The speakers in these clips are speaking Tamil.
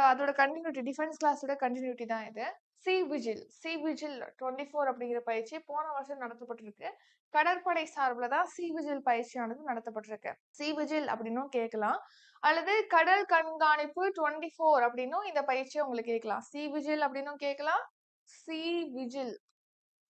அதோட கன்டினியூட்டி டிஃபென்ஸ் கிளாஸோட கன்டினியூட்டி தான் இது. சி விஜில் 24 அப்படிங்கிற பயிற்சி போன வருஷம் நடத்தப்பட்டிருக்கு. கடற்படை சார்பில தான் சி விஜில் பயிற்சியானது நடத்தப்பட்டிருக்கு. சி விஜில் அப்படின்னும் கேட்கலாம். அல்லது கடல் கண்காணிப்பு 24 அப்படின்னும் இந்த பயிற்சியை உங்களுக்கு கேட்கலாம். சி விஜில் அப்படின்னும் கேட்கலாம். சி விஜில்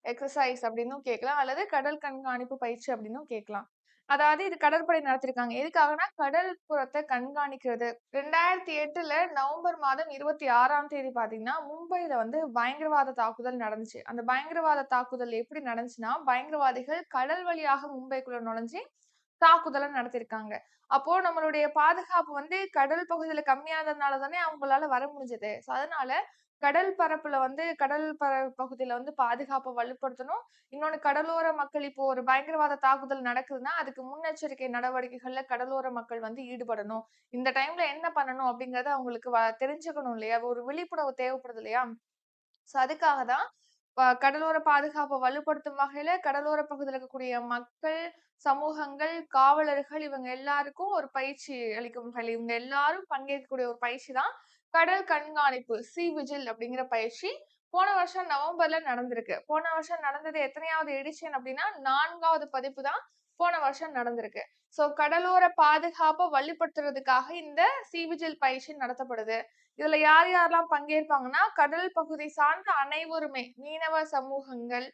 எக்ஸர்சைஸ் அப்படின்னும் கேட்கலாம். அல்லது கடல் கண்காணிப்பு பயிற்சி அப்படின்னும் கேட்கலாம். அதாவது இது கடற்படை நடத்திருக்காங்க. எதுக்காகனா கடல் புறத்தை கண்காணிக்கிறது. 2008ல நவம்பர் மாதம் 26ஆம் தேதி பாத்தீங்கன்னா மும்பைல வந்து பயங்கரவாத தாக்குதல் நடந்துச்சு. அந்த பயங்கரவாத தாக்குதல் எப்படி நடந்துச்சுன்னா பயங்கரவாதிகள் கடல் வழியாக மும்பைக்குள்ள நுழைஞ்சு தாக்குதலை நடத்திருக்காங்க. அப்போ நம்மளுடைய பாதுகாப்பு வந்து கடல் பகுதியில கம்மியானதுனால தானே அவங்களால வர முடிஞ்சது. அதனால கடல் பரப்புல வந்து பகுதியில வந்து பாதுகாப்பை வலுப்படுத்தணும். இன்னொன்னு கடலோர மக்கள் இப்போ ஒரு பயங்கரவாத தாக்குதல் நடக்குதுன்னா அதுக்கு முன்னெச்சரிக்கை நடவடிக்கைகள்ல கடலோர மக்கள் வந்து ஈடுபடணும். இந்த டைம்ல என்ன பண்ணணும் அப்படிங்கறத அவங்களுக்கு தெரிஞ்சுக்கணும் இல்லையா? ஒரு விழிப்புணர்வு தேவைப்படுது இல்லையா? அதுக்காக தான் கடலோர பாதுகாப்பை வலுப்படுத்தும் வகையில கடலோர பகுதியில இருக்கக்கூடிய மக்கள், சமூகங்கள், காவலர்கள் இவங்க எல்லாருக்கும் ஒரு பயிற்சி அளிக்கும் வகையில இவங்க எல்லாரும் பங்கேற்கக்கூடிய ஒரு பயிற்சி தான் கடல் கண்காணிப்பு சி விஜில் அப்படிங்கிற பயிற்சி. போன வருஷம் நவம்பர்ல நடந்திருக்கு. போன வருஷம் நடந்தது எத்தனையாவது எடிஷன் அப்படின்னா 4வது பதிப்பு தான் போன வருஷம் நடந்திருக்கு. கடலோர பாதுகாப்பை வலுப்படுத்துறதுக்காக இந்த சி விஜில் பயிற்சி நடத்தப்படுது. இதுல யார் யாரெல்லாம் பங்கேற்பாங்கன்னா கடல் பகுதி சார்ந்த அனைவருமே மீனவ சமூகங்கள்,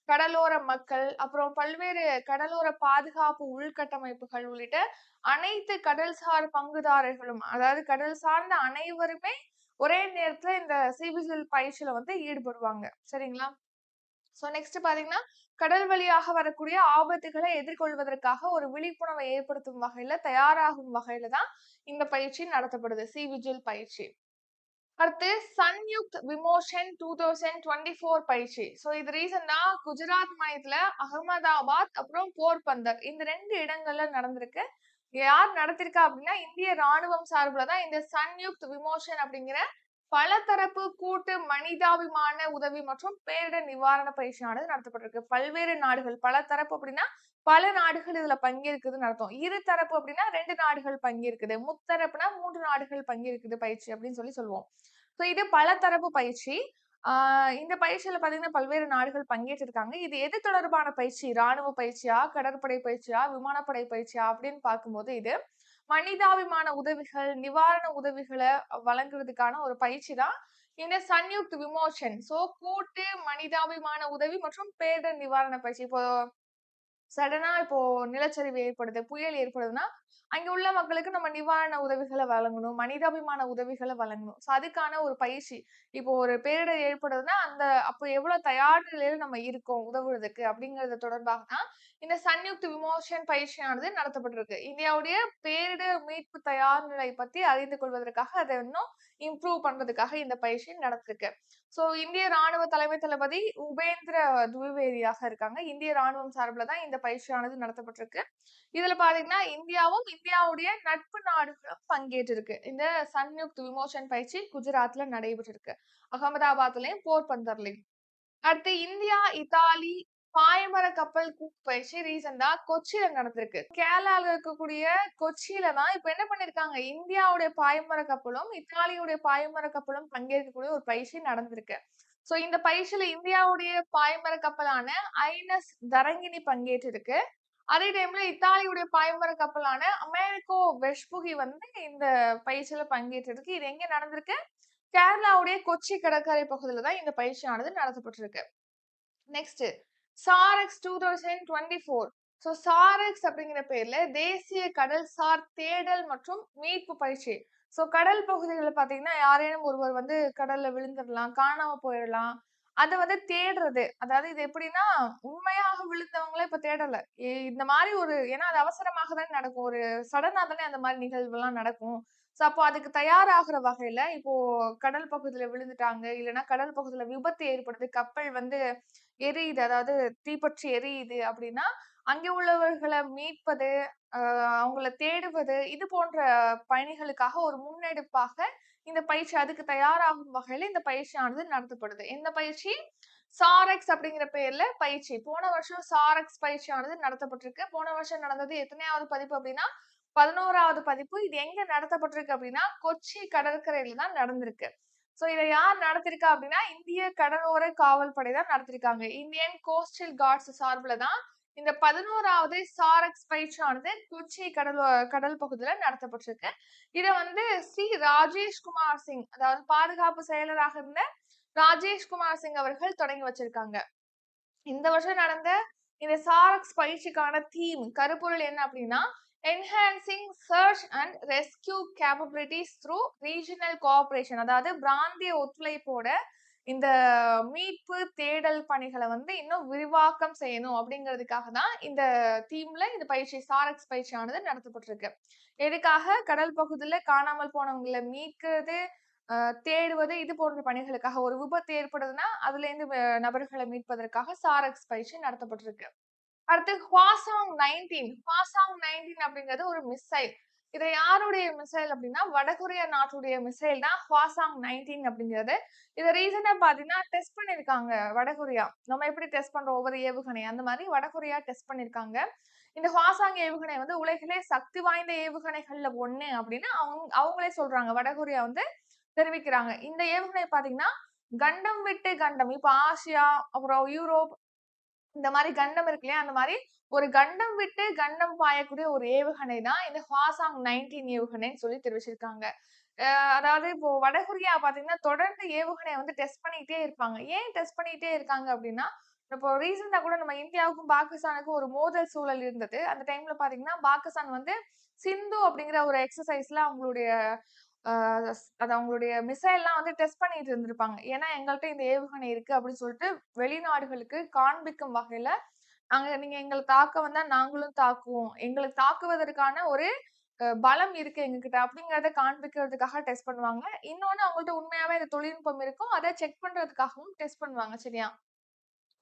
கடலோர மக்கள், அப்புறம் பல்வேறு கடலோர பாதுகாப்பு உள்கட்டமைப்புகள் உள்ளிட்ட அனைத்து கடல்சார் பங்குதாரர்களும், அதாவது கடல் சார்ந்த அனைவருமே ஒரே நேரத்துல இந்த சிவிஜில் பயிற்சியில வந்து ஈடுபடுவாங்க. சரிங்களா? நெக்ஸ்ட் பாத்தீங்கன்னா கடல் வழியாக வரக்கூடிய ஆபத்துகளை எதிர்கொள்வதற்காக ஒரு விழிப்புணர்வை ஏற்படுத்தும் வகையில தயாராகும் வகையில தான் இந்த பயிற்சி நடத்தப்படுது. சிவிஜில் பயிற்சி. அடுத்து சன்யுக்த் விமோசன் 2024 பயிற்சி. இது ரீசெண்டா குஜராத் மாநிலத்துல அகமதாபாத் அப்புறம் போர்பந்தர் இந்த 2 இடங்கள்ல நடந்திருக்கு. யார் நடத்திருக்கா அப்படின்னா இந்திய ராணுவம் சார்பில் தான் இந்த சன்யுக்த் விமோசன் அப்படிங்கிற பலதரப்பு கூட்டு மனிதாபிமான உதவி மற்றும் பேரிடர் நிவாரண பயிற்சியானது நடத்தப்பட்டிருக்கு. பல்வேறு நாடுகள் பல தரப்பு அப்படின்னா பல நாடுகள் இதுல பங்கேற்குதுன்னு அர்த்தம். இரு தரப்பு அப்படின்னா 2 நாடுகள் பங்கேற்குது. முத்தரப்புனா 3 நாடுகள் பங்கேற்குது பயிற்சி அப்படின்னு சொல்லுவோம். இது பல தரப்பு பயிற்சி. இந்த பயிற்சியில பாத்தீங்கன்னா பல்வேறு நாடுகள் பங்கேற்றிருக்காங்க. இது எது தொடர்பான பயிற்சி? ராணுவ பயிற்சியா, கடற்படை பயிற்சியா, விமானப்படை பயிற்சியா அப்படின்னு பார்க்கும்போது இது மனிதாபிமான உதவிகள், நிவாரண உதவிகளை வழங்குறதுக்கான ஒரு பயிற்சி தான் இந்த சன்யுக்த் விமோசன். கூட்டு மனிதாபிமான உதவி மற்றும் பேரிடர் நிவாரண பயிற்சி. இப்போ சடனா இப்போ நிலச்சரிவு ஏற்படுது, புயல் ஏற்படுதுன்னா அங்க உள்ள மக்களுக்கு நம்ம நிவாரண உதவிகளை வழங்கணும், மனிதாபிமான உதவிகளை வழங்கணும். அதுக்கான ஒரு பயிற்சி. இப்போ ஒரு பேரிடர் ஏற்படுதுன்னா அப்போ எவ்வளவு தயார் நிலையில நம்ம இருக்கோம் உதவுறதுக்கு அப்படிங்கறது தொடர்பாக தான் இந்த சன்யுக்த் விமோசன் பயிற்சியானது நடத்தப்பட்டிருக்கு. இந்தியாவுடைய பேரிடர் மீட்பு தயார் நிலை பத்தி அறிந்து கொள்வதற்காக அதை இன்னும் இம்ப்ரூவ் பண்றதுக்காக இந்த பயிற்சி நடத்திருக்கு. இந்திய ராணுவ தலைமை தளபதி உபேந்திர துவிவேதியாக இருக்காங்க. இந்திய ராணுவம் சார்பில் தான் இந்த பயிற்சியானது நடத்தப்பட்டிருக்கு. இதுல பாத்தீங்கன்னா இந்தியாவும் இந்தியாவுடைய நட்பு நாடுகளும் பங்கேற்றிருக்கு. இந்த சன்யுக்த் விமோசன் பயிற்சி குஜராத்ல நடைபெற்றிருக்கு. அகமதாபாத்லயும் போர்பந்தர்லயும். அடுத்து இந்தியா இத்தாலி பாய்மர கப்பல் பயிற்சி ரீசெண்டா கொச்சியில நடந்திருக்கு. கேரளால இருக்கக்கூடிய கொச்சியில தான் இப்ப என்ன பண்ணிருக்காங்க இந்தியாவுடைய பாய்மர கப்பலும் இத்தாலியுடைய பாய்மர கப்பலும் பங்கேற்கக்கூடிய ஒரு பயிற்சி நடந்திருக்கு. இந்த பயிற்சியில இந்தியாவுடைய பாய்மர கப்பலான ஐஎன்எஸ் தரங்கினி பங்கேற்றிருக்கு. அதே டைம்ல இத்தாலியுடைய பாய்மர கப்பலான அமெரிக்கோ வெஸ்புகி வந்து இந்த பயிற்சியில பங்கேற்றிருக்கு. இது எங்க நடந்திருக்கு? கேரளாவுடைய கொச்சி கடற்கரை பகுதியில தான் இந்த பயிற்சியானது நடத்தப்பட்டிருக்கு. நெக்ஸ்ட் சாரெக்ஸ் 2024. சாரெக்ஸ் அப்படிங்கிற பேர்ல தேசிய கடல்சார் தேடல் மற்றும் மீட்பு பயிற்சி. கடல் பகுதிகளில் பாத்தீங்கன்னா யாரேனும் ஒருவர் வந்து கடல்ல விழுந்துடலாம், காணாம போயிடலாம். அதை வந்து தேடுறது. அதாவது இது எப்படின்னா உண்மையாக விழுந்தவங்களே இப்ப தேடல. இந்த மாதிரி ஏன்னா அது அவசரமாக தானே நடக்கும். ஒரு சடனா தானே அந்த மாதிரி நிகழ்வு எல்லாம் நடக்கும். அப்போ அதுக்கு தயாராகிற வகையில இப்போ கடல் பகுதியில விழுந்துட்டாங்க, இல்லைன்னா கடல் பகுதியில விபத்து ஏற்படுது, கப்பல் வந்து எரியுது, அதாவது தீப்பற்றி எரியுது அப்படின்னா அங்கே உள்ளவர்களை மீட்பது, அவங்கள தேடுவது இது போன்ற பணிகளுக்காக ஒரு முன்னெடுப்பாக இந்த பயிற்சி அதுக்கு தயாராகும் வகையில இந்த பயிற்சியானது நடத்தப்படுது. இந்த பயிற்சி சாரெக்ஸ் அப்படிங்கிற பேர்ல பயிற்சி. போன வருஷம் சாரெக்ஸ் பயிற்சியானது நடத்தப்பட்டிருக்கு. போன வருஷம் நடந்தது எத்தனையாவது பதிப்பு அப்படின்னா 11வது பதிப்பு. இது எங்க நடத்தப்பட்டிருக்கு அப்படின்னா கொச்சி கடற்கரையில தான் நடந்திருக்கு. சோ இதை யார் நடத்திருக்கா அப்படின்னா இந்திய கடலோர காவல் படை தான் நடத்திருக்காங்க. இந்தியன் கோஸ்டல் கார்ட்ஸ் சார்பில் தான் இந்த 11வது சாரக்ஸ் பயிற்சியானது கொச்சி கடல் பகுதியில நடத்தப்பட்டிருக்கு. இதை வந்து ஸ்ரீ ராஜேஷ்குமார் சிங், அதாவது பாதுகாப்பு செயலராக இருந்த ராஜேஷ்குமார் சிங் அவர்கள் தொடங்கி வச்சிருக்காங்க. இந்த வருஷம் நடந்த இந்த சாரக்ஸ் பயிற்சிக்கான தீம் கருப்பொருள் என்ன அப்படின்னா enhancing search and rescue capabilities through regional cooperation, அதாவது பிராந்திய ஒத்துழைப்போட இந்த மீட்பு தேடல் பணிகளை வந்து இன்னும் விரிவாக்கம் செய்யணும் அப்படிங்கிறதுக்காக தான் இந்த தீம்ல இந்த பயிற்சி சாரக்ஸ் பயிற்சியானது நடத்தப்பட்டிருக்கு. எதுக்காக? கடல் பகுதியில காணாமல் போனவங்களை மீட்கிறது, தேடுவது, இது போன்ற பணிகளுக்காக. ஒரு விபத்து ஏற்படுதுன்னா அதுல இருந்து நபர்களை மீட்பதற்காக சாரக்ஸ் பயிற்சி நடத்தப்பட்டிருக்கு. அடுத்து ஹுவாசாங் 19 அப்படிங்கிறது ஒரு மிசைல். இதை யாருடைய மிசைல் அப்படின்னா வடகொரியா நாட்டுடைய மிசைல் தான் ஹுவாசாங் 19 அப்படிங்கிறது. இதை ரீசனா பாத்தீங்கன்னா டெஸ்ட் பண்ணிருக்காங்க வடகொரியா. நம்ம எப்படி டெஸ்ட் பண்றோம் ஒவ்வொரு ஏவுகணை, அந்த மாதிரி வடகொரியா டெஸ்ட் பண்ணிருக்காங்க. இந்த ஹுவாசாங் ஏவுகணை வந்து உலகிலே சக்தி வாய்ந்த ஏவுகணைகள்ல ஒண்ணு அப்படின்னு அவங்களே சொல்றாங்க. வடகொரியா வந்து தெரிவிக்கிறாங்க. இந்த ஏவுகணை பாத்தீங்கன்னா கண்டம் விட்டு கண்டம், இப்ப ஆசியா அப்புறம் யூரோப் இந்த மாதிரி கண்டம் இருக்கு இல்லையா, அந்த மாதிரி ஒரு கண்டம் விட்டு கண்டம் பாயக்கூடிய ஒரு ஏவுகணை தான் இந்த ஹுவாசாங் 19 ஏவுகணைன்னு சொல்லி தெரிவிச்சிருக்காங்க. அதாவது இப்போ வடகொரியா பாத்தீங்கன்னா தொடர்ந்து ஏவுகணையை வந்து டெஸ்ட் பண்ணிட்டே இருப்பாங்க. ஏன் டெஸ்ட் பண்ணிட்டே இருக்காங்க அப்படின்னா, இப்போ ரீசெண்டா கூட நம்ம இந்தியாவுக்கும் பாகிஸ்தானுக்கும் ஒரு மோதல் சூழல் இருந்தது. அந்த டைம்ல பாத்தீங்கன்னா பாகிஸ்தான் வந்து சிந்து அப்படிங்கிற ஒரு எக்ஸசைஸ்ல அவங்களுடைய அது அவங்களுடைய மிசைல்லாம் வந்து டெஸ்ட் பண்ணிட்டு இருந்திருப்பாங்க. ஏன்னா எங்கள்கிட்ட இந்த ஏவுகணை இருக்கு அப்படின்னு சொல்லிட்டு வெளிநாடுகளுக்கு காண்பிக்கும் வகையில நீங்க எங்களை தாக்க வந்தா நாங்களும் தாக்குவோம், எங்களுக்கு தாக்குவதற்கான ஒரு பலம் இருக்கு எங்ககிட்ட அப்படிங்கறத காண்பிக்கிறதுக்காக டெஸ்ட் பண்ணுவாங்க. இன்னொன்னு அவங்கள்ட்ட உண்மையாவே இந்த தொழில்நுட்பம் இருக்கும், அதை செக் பண்றதுக்காகவும் டெஸ்ட் பண்ணுவாங்க. சரியா?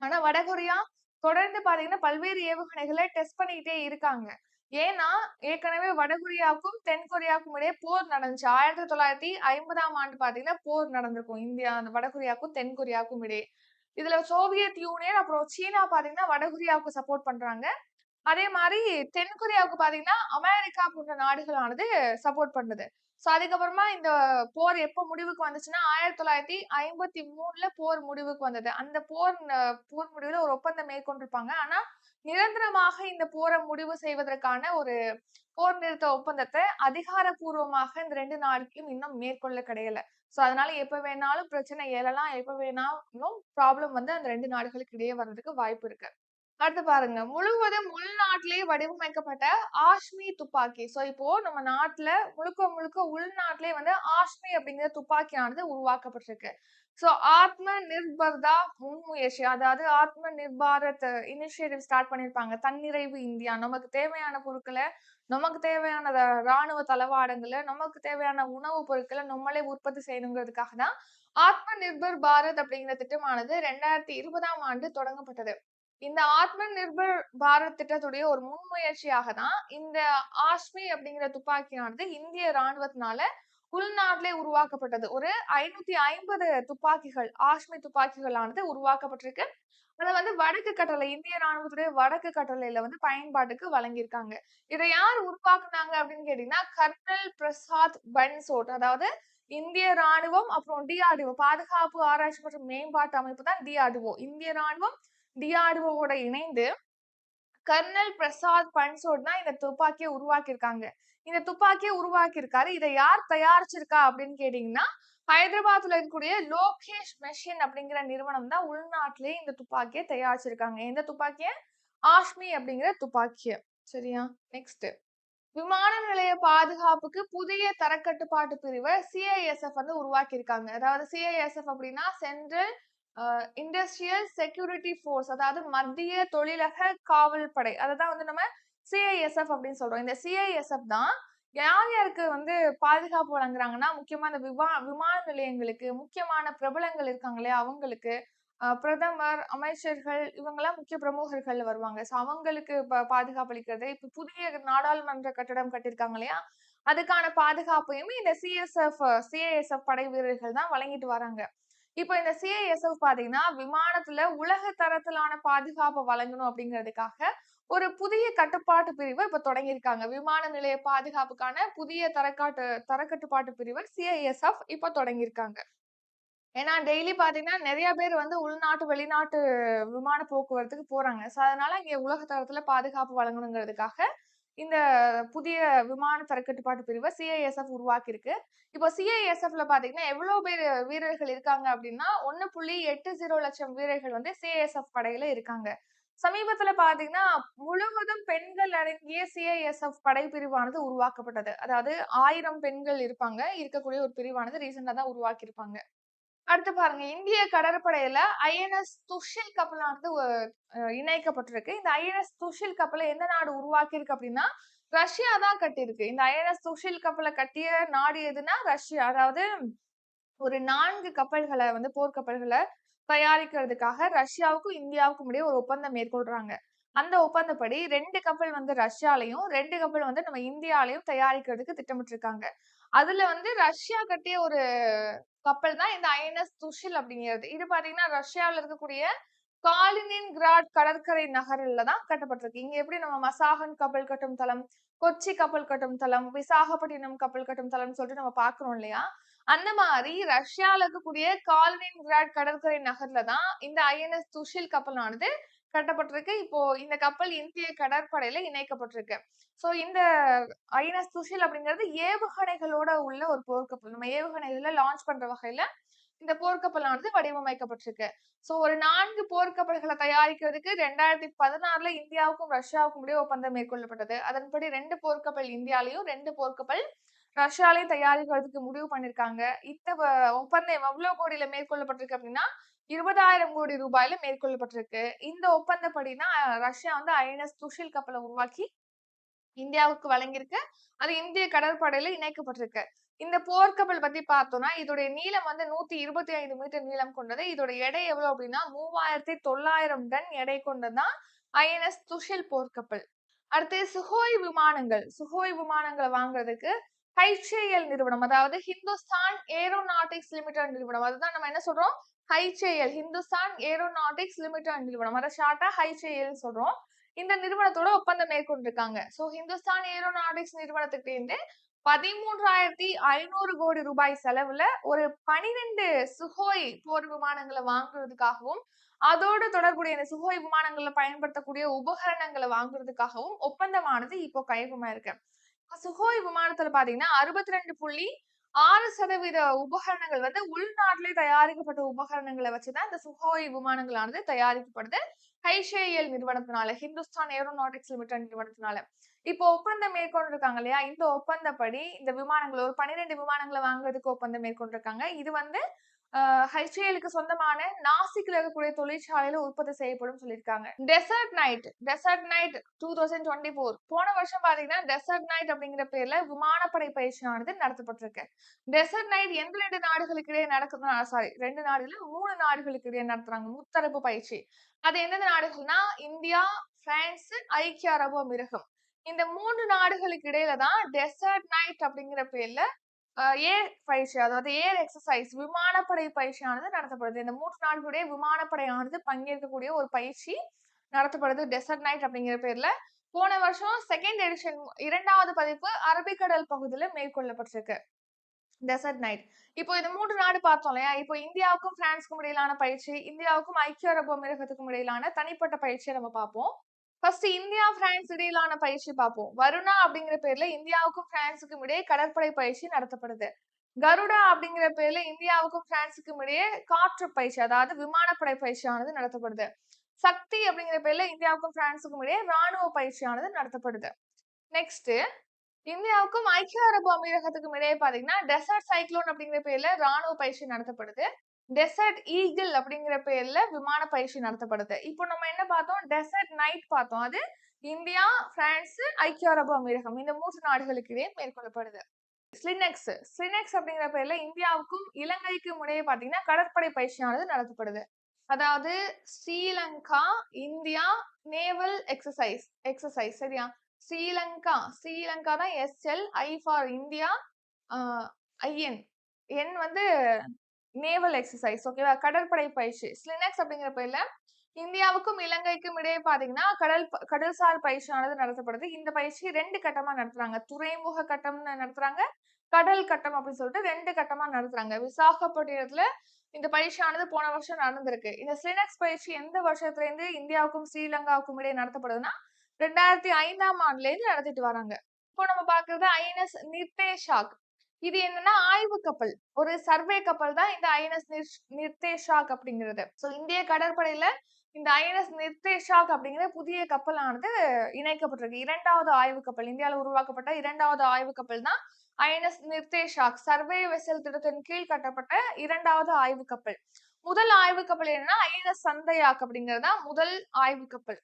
ஆனா வடகொரியா தொடர்ந்து பாத்தீங்கன்னா பல்வேறு ஏவுகணைகளை டெஸ்ட் பண்ணிக்கிட்டே இருக்காங்க. ஏன்னா ஏற்கனவே வடகொரியாவுக்கும் தென்கொரியாவுக்கும் இடையே போர் நடந்துச்சு. 1950ஆம் ஆண்டு பாத்தீங்கன்னா போர் நடந்திருக்கும் இந்தியா அந்த வடகொரியாவுக்கும் தென்கொரியாவுக்கும் இடையே. இதுல சோவியத் யூனியன் அப்புறம் சீனா பாத்தீங்கன்னா வடகொரியாவுக்கு சப்போர்ட் பண்றாங்க. அதே மாதிரி தென்கொரியாவுக்கு பாத்தீங்கன்னா அமெரிக்கா போன்ற நாடுகளானது சப்போர்ட் பண்ணுது. சோ அதுக்கப்புறமா இந்த போர் எப்ப முடிவுக்கு வந்துச்சுன்னா 1953ல போர் முடிவுக்கு வந்தது. அந்த போர் முடிவுல ஒரு ஒப்பந்தம் மேற்கொண்டிருப்பாங்க. ஆனா நிரந்தரமாக இந்த போரை முடிவு செய்வதற்கான ஒரு போர் நிறுத்த ஒப்பந்தத்தை அதிகாரப்பூர்வமாக இந்த 2 நாடுகளும் இன்னும் மேற்கொள்ள கிடையல. சோ அதனால எப்ப வேணாலும் பிரச்சனை எழலாம், எப்ப வேணாலும் ப்ராப்ளம் வந்து அந்த 2 நாடுகளுக்கு இடையே வர்றதுக்கு வாய்ப்பு இருக்கு. அடுத்து பாருங்க, முழுவதும் உள்நாட்டிலேயே வடிவமைக்கப்பட்ட ஆஷ்மி துப்பாக்கி. சோ இப்போ நம்ம நாட்டுல முழுக்க முழுக்க உள்நாட்டிலேயே வந்து ஆஷ்மி அப்படிங்கிற துப்பாக்கியானது உருவாக்கப்பட்டிருக்கு. சோ ஆத்ம நிர்பர்தா முன்முயற்சி, அதாவது ஆத்ம நிர்பாரத் இனிஷியேட்டிவ் ஸ்டார்ட் பண்ணிருப்பாங்க. தன்னிறைவு இந்தியா, நமக்கு தேவையான பொருட்களை, நமக்கு தேவையான ராணுவ தளவாடங்களை, நமக்கு தேவையான உணவுப் பொருட்களை நம்மளே உற்பத்தி செய்யணுங்கிறதுக்காக தான் ஆத்ம நிர்பர் பாரத் அப்படிங்கிற திட்டமானது 2020ஆம் ஆண்டு தொடங்கப்பட்டது. இந்த ஆத்ம நிர்பர் பாரத் திட்டத்துடைய ஒரு முன்முயற்சியாக தான் இந்த ஆஷ்மி அப்படிங்கிற துப்பாக்கியானது இந்திய ராணுவத்தினால உள்நாட்டிலே உருவாக்கப்பட்டது. ஒரு 550 துப்பாக்கிகள், ஆஷ்மி துப்பாக்கிகளானது உருவாக்கப்பட்டிருக்கு. அதை வந்து வடக்கு கட்டளை, இந்திய ராணுவத்துடைய வடக்கு கட்டளையில வந்து பயன்பாட்டுக்கு வழங்கியிருக்காங்க. இதை யார் உருவாக்குனாங்க அப்படின்னு கேட்டீங்கன்னா கர்னல் பிரசாத் பன்சோட், அதாவது இந்திய ராணுவம் அப்புறம் டிஆர்டிஓ, பாதுகாப்பு ஆராய்ச்சி மற்றும் மேம்பாட்டு அமைப்பு தான் டிஆர்டிஓ. இந்திய ராணுவம் டிஆர்டிஓவோட இணைந்து கர்னல் பிரசாத் பன்சோட் தான் இந்த துப்பாக்கியை உருவாக்கியிருக்காங்க. இந்த துப்பாக்கியை உருவாக்கியிருக்காரு. இதை யார் தயாரிச்சிருக்கா அப்படின்னு கேட்டீங்கன்னா ஹைதராபாத்ல இருக்கக்கூடிய லோகேஷ் மெஷின் அப்படிங்கிற நிறுவனம் தான் உள்நாட்டிலேயே இந்த துப்பாக்கியை தயாரிச்சிருக்காங்க. எந்த துப்பாக்கிய? ஆஷ்மி அப்படிங்கிற துப்பாக்கிய. சரியா? நெக்ஸ்ட், விமான நிலைய பாதுகாப்புக்கு புதிய தரக்கட்டுப்பாட்டு பிரிவை சிஐஎஸ்எஃப் வந்து உருவாக்கியிருக்காங்க. அதாவது சிஐஎஸ்எஃப் அப்படின்னா சென்ட்ரல் இண்டஸ்ட்ரியல் செக்யூரிட்டி ஃபோர்ஸ், அதாவது மத்திய தொழிலக காவல் படை. அததான் வந்து நம்ம சிஐஎஸ்எஃப் அப்படின்னு சொல்றோம். இந்த சிஐஎஸ்எஃப் தான் யார் யாருக்கு வந்து பாதுகாப்பு வழங்குறாங்கன்னா முக்கியமா இந்த விமான நிலையங்களுக்கு, முக்கியமான பிரபலங்கள் இருக்காங்க இல்லையா அவங்களுக்கு, பிரதமர், அமைச்சர்கள், இவங்கெல்லாம் முக்கிய பிரமுகர்கள் வருவாங்க. சோ அவங்களுக்கு பாதுகாப்பு அளிக்கிறது. இப்ப புதிய நாடாளுமன்ற கட்டடம் கட்டியிருக்காங்க இல்லையா, அதுக்கான பாதுகாப்பையும் இந்த சிஐஎஸ்எஃப் படை வீரர்கள் தான் வழங்கிட்டு வராங்க. இப்ப இந்த சிஐஎஸ்எஃப் பாத்தீங்கன்னா விமானத்துல உலக தரத்திலான பாதுகாப்பை வழங்கணும் அப்படிங்கிறதுக்காக ஒரு புதிய கட்டுப்பாட்டு பிரிவு இப்ப தொடங்கியிருக்காங்க. விமான நிலைய பாதுகாப்புக்கான புதிய தரக்கட்டுப்பாட்டு பிரிவு சிஐஎஸ்எஃப் இப்ப தொடங்கியிருக்காங்க. ஏன்னா டெய்லி பாத்தீங்கன்னா நிறைய பேர் வந்து உள்நாட்டு வெளிநாட்டு விமான போக்குவரத்துக்கு போறாங்க. அதனால இங்க உலக தரத்துல பாதுகாப்பு வழங்கணுங்கிறதுக்காக இந்த புதிய விமான தரக்கட்டுப்பாட்டு பிரிவை சிஐஎஸ்எஃப் உருவாக்கியிருக்கு. இப்போ சிஐஎஸ்எஃப்ல பாத்தீங்கன்னா எவ்வளவு பேர் வீரர்கள் இருக்காங்க அப்படின்னா 1.80 லட்சம் வீரர்கள் வந்து சிஐஎஸ்எஃப் படையில இருக்காங்க. சமீபத்துல பாத்தீங்கன்னா முழுவதும் பெண்கள் அடங்கிய சிஐஎஸ்எஃப் படை பிரிவானது உருவாக்கப்பட்டது. அதாவது 1000 பெண்கள் இருக்கக்கூடிய ஒரு பிரிவானது ரீசெண்டா தான் உருவாக்கி இருப்பாங்க. அடுத்து பாருங்க, இந்திய கடற்படையில ஐஎன்எஸ் துஷில் கப்பலானது இணைக்கப்பட்டிருக்கு. இந்த ஐஎன்எஸ் துஷில் கப்பலை எந்த நாடு உருவாக்கி இருக்கு அப்படின்னா ரஷ்யா தான் கட்டியிருக்கு. இந்த ஐஎன்எஸ் துஷில் கப்பலை கட்டிய நாடு எதுனா ரஷ்யா. அதாவது ஒரு 4 கப்பல்களை வந்து போர்க்கப்பல்களை தயாரிக்கிறதுக்காக ரஷ்யாவுக்கும் இந்தியாவுக்கும் இடையே ஒரு ஒப்பந்தம் மேற்கொள்றாங்க. அந்த ஒப்பந்தப்படி 2 கப்பல் வந்து ரஷ்யாலையும் 2 கப்பல் வந்து நம்ம இந்தியாலையும் தயாரிக்கிறதுக்கு திட்டமிட்டு இருக்காங்க. அதுல வந்து ரஷ்யா கட்டிய ஒரு கப்பல் தான் இந்த ஐஎன்எஸ் துஷில் அப்படிங்கிறது. இது பாத்தீங்கன்னா ரஷ்யாவில் இருக்கக்கூடிய காலினின்கிராட் கடற்கரை நகரில் தான் கட்டப்பட்டிருக்கு. இங்க எப்படி நம்ம மசாகன் கப்பல் கட்டும் தளம், கொச்சி கப்பல் கட்டும் தளம், விசாகப்பட்டினம் கப்பல் கட்டும் தளம் சொல்லிட்டு நம்ம பாக்குறோம் இல்லையா? அந்த மாதிரி ரஷ்யால இருக்கக்கூடிய காலினின்கிராட் கடற்கரை நகர்ல தான் இந்த ஐஎன்எஸ் துஷில் கப்பலானது கட்டப்பட்டிருக்கு. இப்போ இந்த கப்பல் இந்திய கடற்படையில இணைக்கப்பட்டிருக்கு. சோ இந்த ஐஎன்எஸ் துஷில் அப்படிங்கிறது ஏவுகணைகளோட உள்ள ஒரு போர்க்கப்பல். நம்ம ஏவுகணைகளை லான்ச் பண்ற வகையில இந்த போர்க்கப்பலானது வடிவமைக்கப்பட்டிருக்கு. சோ ஒரு 4 போர்க்கப்பல்களை தயாரிக்கிறதுக்கு 2016ல இந்தியாவுக்கும் ரஷ்யாவுக்கும் இடையே ஒப்பந்தம் மேற்கொள்ளப்பட்டது. அதன்படி 2 போர்க்கப்பல் இந்தியாலையும் 2 போர்க்கப்பல் ரஷ்யாலையும் தயாரிக்கிறதுக்கு முடிவு பண்ணிருக்காங்க. இந்த ஒப்பந்தம் எவ்வளவு கோடியில மேற்கொள்ளப்பட்டிருக்கு அப்படின்னா 20,000 கோடி ரூபாயில மேற்கொள்ளப்பட்டிருக்கு. இந்த ஒப்பந்தப்படிதான் ரஷ்யா வந்து ஐஎன்எஸ் துஷில் கப்பலை உருவாக்கி இந்தியாவுக்கு வழங்கியிருக்கு. அது இந்திய கடற்படையில இணைக்கப்பட்டிருக்கு. இந்த போர்க்கப்பல் பத்தி பார்த்தோம்னா இதோடைய நீளம் வந்து 125 மீட்டர் நீளம் கொண்டது. இதோட எடை எவ்வளவு அப்படின்னா 3900 டன் எடை கொண்டதுதான் ஐஎன்எஸ் துஷில் போர்க்கப்பல். அடுத்து சுகோய் விமானங்களை வாங்குறதுக்கு HAL நிறுவனம், அதாவது ஹிந்துஸ்தான் ஏரோநாட்டிக்ஸ் லிமிடெட் நிறுவனம், அதுதான் நம்ம என்ன சொல்றோம் HAL, ஹிந்துஸ்தான் ஏரோநாட்டிக்ஸ் லிமிடெட் நிறுவனம், அதை ஷார்ட்டா HAL சொல்றோம். இந்த நிறுவனத்தோட ஒப்பந்தம் மேற்கொண்டிருக்காங்க. சோ ஹிந்துஸ்தான் ஏரோநாட்டிக்ஸ் நிறுவனத்துக்கு இருந்து 13,500 கோடி ரூபாய் செலவுல ஒரு 12 சுகோய் போர் விமானங்களை வாங்குறதுக்காகவும் அதோடு தொடர்புடைய இந்த சுகோய் விமானங்கள்ல பயன்படுத்தக்கூடிய உபகரணங்களை வாங்குறதுக்காகவும் ஒப்பந்தமானது இப்போ கையகமாயிருக்கு. சுகோய் விமானத்துல பாத்தீங்கன்னா 62.6% உபகரணங்கள் வந்து உள்நாட்டிலே தயாரிக்கப்பட்ட உபகரணங்களை வச்சுதான் இந்த சுகோய் விமானங்களானது தயாரிக்கப்படுது. HAL நிறுவனத்தினால, ஹிந்துஸ்தான் ஏரோநாட்டிக்ஸ் லிமிடெட் நிறுவனத்தினால. இப்போ ஒப்பந்தம் மேற்கொண்டிருக்காங்க இல்லையா? இந்த ஒப்பந்தப்படி இந்த விமானங்கள் ஒரு 12 விமானங்களை வாங்குறதுக்கு ஒப்பந்தம் மேற்கொண்டிருக்காங்க. இது வந்து HALக்கு சொந்தமான நாசிக்ல இருக்கக்கூடிய தொழிற்சாலையில உற்பத்தி செய்யப்படும் சொல்லியிருக்காங்க. டெசர்ட் நைட் 2024 போன வருஷம் பாத்தீங்கன்னா டெசர்ட் நைட் அப்படிங்கிற பேர்ல விமானப்படை பயிற்சியானது நடத்தப்பட்டிருக்கு. டெசர்ட் நைட் எந்த 2 நாடுகளுக்கு இடையே நடக்குதுன்னா 2 நாடுல 3 நாடுகளுக்கு இடையே நடத்துறாங்க முத்தரப்பு பயிற்சி. அது எந்தெந்த நாடுகள்னா இந்தியா, பிரான்ஸ், ஐக்கிய அரபு அமீரகம். இந்த 3 நாடுகளுக்கு இடையில தான் டெசர்ட் நைட் அப்படிங்கிற பேர்ல ஏர் பயிற்சி, அதாவது ஏர் எக்ஸசைஸ் விமானப்படை பயிற்சியானது நடத்தப்படுது. இந்த 3 நாடுகளுடைய விமானப்படையானது பங்கேற்கக்கூடிய ஒரு பயிற்சி நடத்தப்படுது டெசர்ட் நைட் அப்படிங்கிற பேர்ல. போன வருஷம் 2nd எடிஷன் 2வது பதிப்பு அரபிக்கடல் பகுதியில மேற்கொள்ளப்பட்டிருக்கு டெசர்ட் நைட். இப்போ இந்த 3 நாடு பார்த்தோம் இல்லையா? இப்போ இந்தியாவுக்கும் பிரான்ஸ்க்கும் இடையிலான பயிற்சி, இந்தியாவுக்கும் ஐக்கிய அரபு அமீரகத்துக்கும் இடையிலான தனிப்பட்ட பயிற்சியை நம்ம பார்ப்போம். ஃபர்ஸ்ட் இந்தியா பிரான்ஸ் இடையிலான பயிற்சி பார்ப்போம். வருணா அப்படிங்கிற பேர்ல இந்தியாவுக்கும் பிரான்ஸுக்கும் இடையே கடற்படை பயிற்சி நடத்தப்படுது. கருடா அப்படிங்கிற பேர்ல இந்தியாவுக்கும் பிரான்ஸுக்கும் இடையே காற்று பயிற்சி, அதாவது விமானப்படை பயிற்சியானது நடத்தப்படுது. சக்தி அப்படிங்கிற பேர்ல இந்தியாவுக்கும் பிரான்ஸுக்கும் இடையே ராணுவ பயிற்சியானது நடத்தப்படுது. நெக்ஸ்ட் இந்தியாவுக்கும் ஐக்கிய அரபு அமீரகத்துக்கும் இடையே பாத்தீங்கன்னா டெசர்ட் சைக்ளோன் அப்படிங்கிற பேர்ல ராணுவ பயிற்சி நடத்தப்படுது. டெசர்ட் ஈகிள் அப்படிங்கிற பேர்ல விமான பயிற்சி நடத்தப்படுது. இப்போ நம்ம என்ன பார்த்தோம்? டெசர்ட் நைட் பார்த்தோம். அது இந்தியா, பிரான்ஸ், ஐக்கிய அரபு அமீரகம் இந்த 3 நாடுகளுக்கு இடையே மேற்கொள்ளப்படுது. ஸ்லினெக்ஸ் அப்படிங்கிற பேர்ல இந்தியாவுக்கும் இலங்கைக்கும் இடையே பாத்தீங்கன்னா கடற்படை பயிற்சியானது நடத்தப்படுது. அதாவது ஸ்ரீலங்கா இந்தியா நேவல் எக்ஸசைஸ் சரியா? ஸ்ரீலங்கா தான் SL, I for India, IN, N வந்து நேவல் எக்ஸசைஸ், ஓகேவா? கடற்படை பயிற்சி. ஸ்லினெக்ஸ் அப்படிங்கிற பேர்ல இந்தியாவுக்கும் இலங்கைக்கும் இடையே பாத்தீங்கன்னா கடல்சார் பயிற்சியானது நடத்தப்படுது. இந்த பயிற்சி 2 கட்டமா நடத்துறாங்க. துறைமுக கட்டம்னு நடத்துறாங்க. கடல் கட்டம் அப்படின்னு சொல்லிட்டு 2 கட்டமா நடத்துறாங்க. விசாகப்பட்டினத்துல இந்த பயிற்சியானது போன வருஷம் நடந்திருக்கு. இந்த ஸ்லினக்ஸ் பயிற்சி எந்த வருஷத்துல இருந்து இந்தியாவுக்கும் ஸ்ரீலங்காவுக்கும் இடையே நடத்தப்படுதுன்னா 2005ஆம் ஆண்டுல இருந்து நடத்திட்டு வராங்க. இப்போ நம்ம பாக்குறது ஐஎன்எஸ் நிர்தேஷாக். இது என்னன்னா ஆய்வு கப்பல், ஒரு சர்வே கப்பல் தான் இந்த ஐஎன்எஸ் நிர்தேஷாக் அப்படிங்கிறது. சோ இந்திய கடற்படையில இந்த ஐஎன்எஸ் நிர்தேஷாக் அப்படிங்கிற புதிய கப்பலானது இணைக்கப்பட்டிருக்கு. 2வது ஆய்வு கப்பல், இந்தியாவில் உருவாக்கப்பட்ட 2வது ஆய்வு கப்பல் தான் ஐஎன்எஸ் நிர்தேஷாக். சர்வே வெசல் திட்டத்தின் கீழ் கட்டப்பட்ட 2வது ஆய்வு கப்பல். முதல் ஆய்வு கப்பல் என்னன்னா ஐஎன்எஸ் சந்தையாக் அப்படிங்கிறது தான் முதல் ஆய்வு கப்பல்.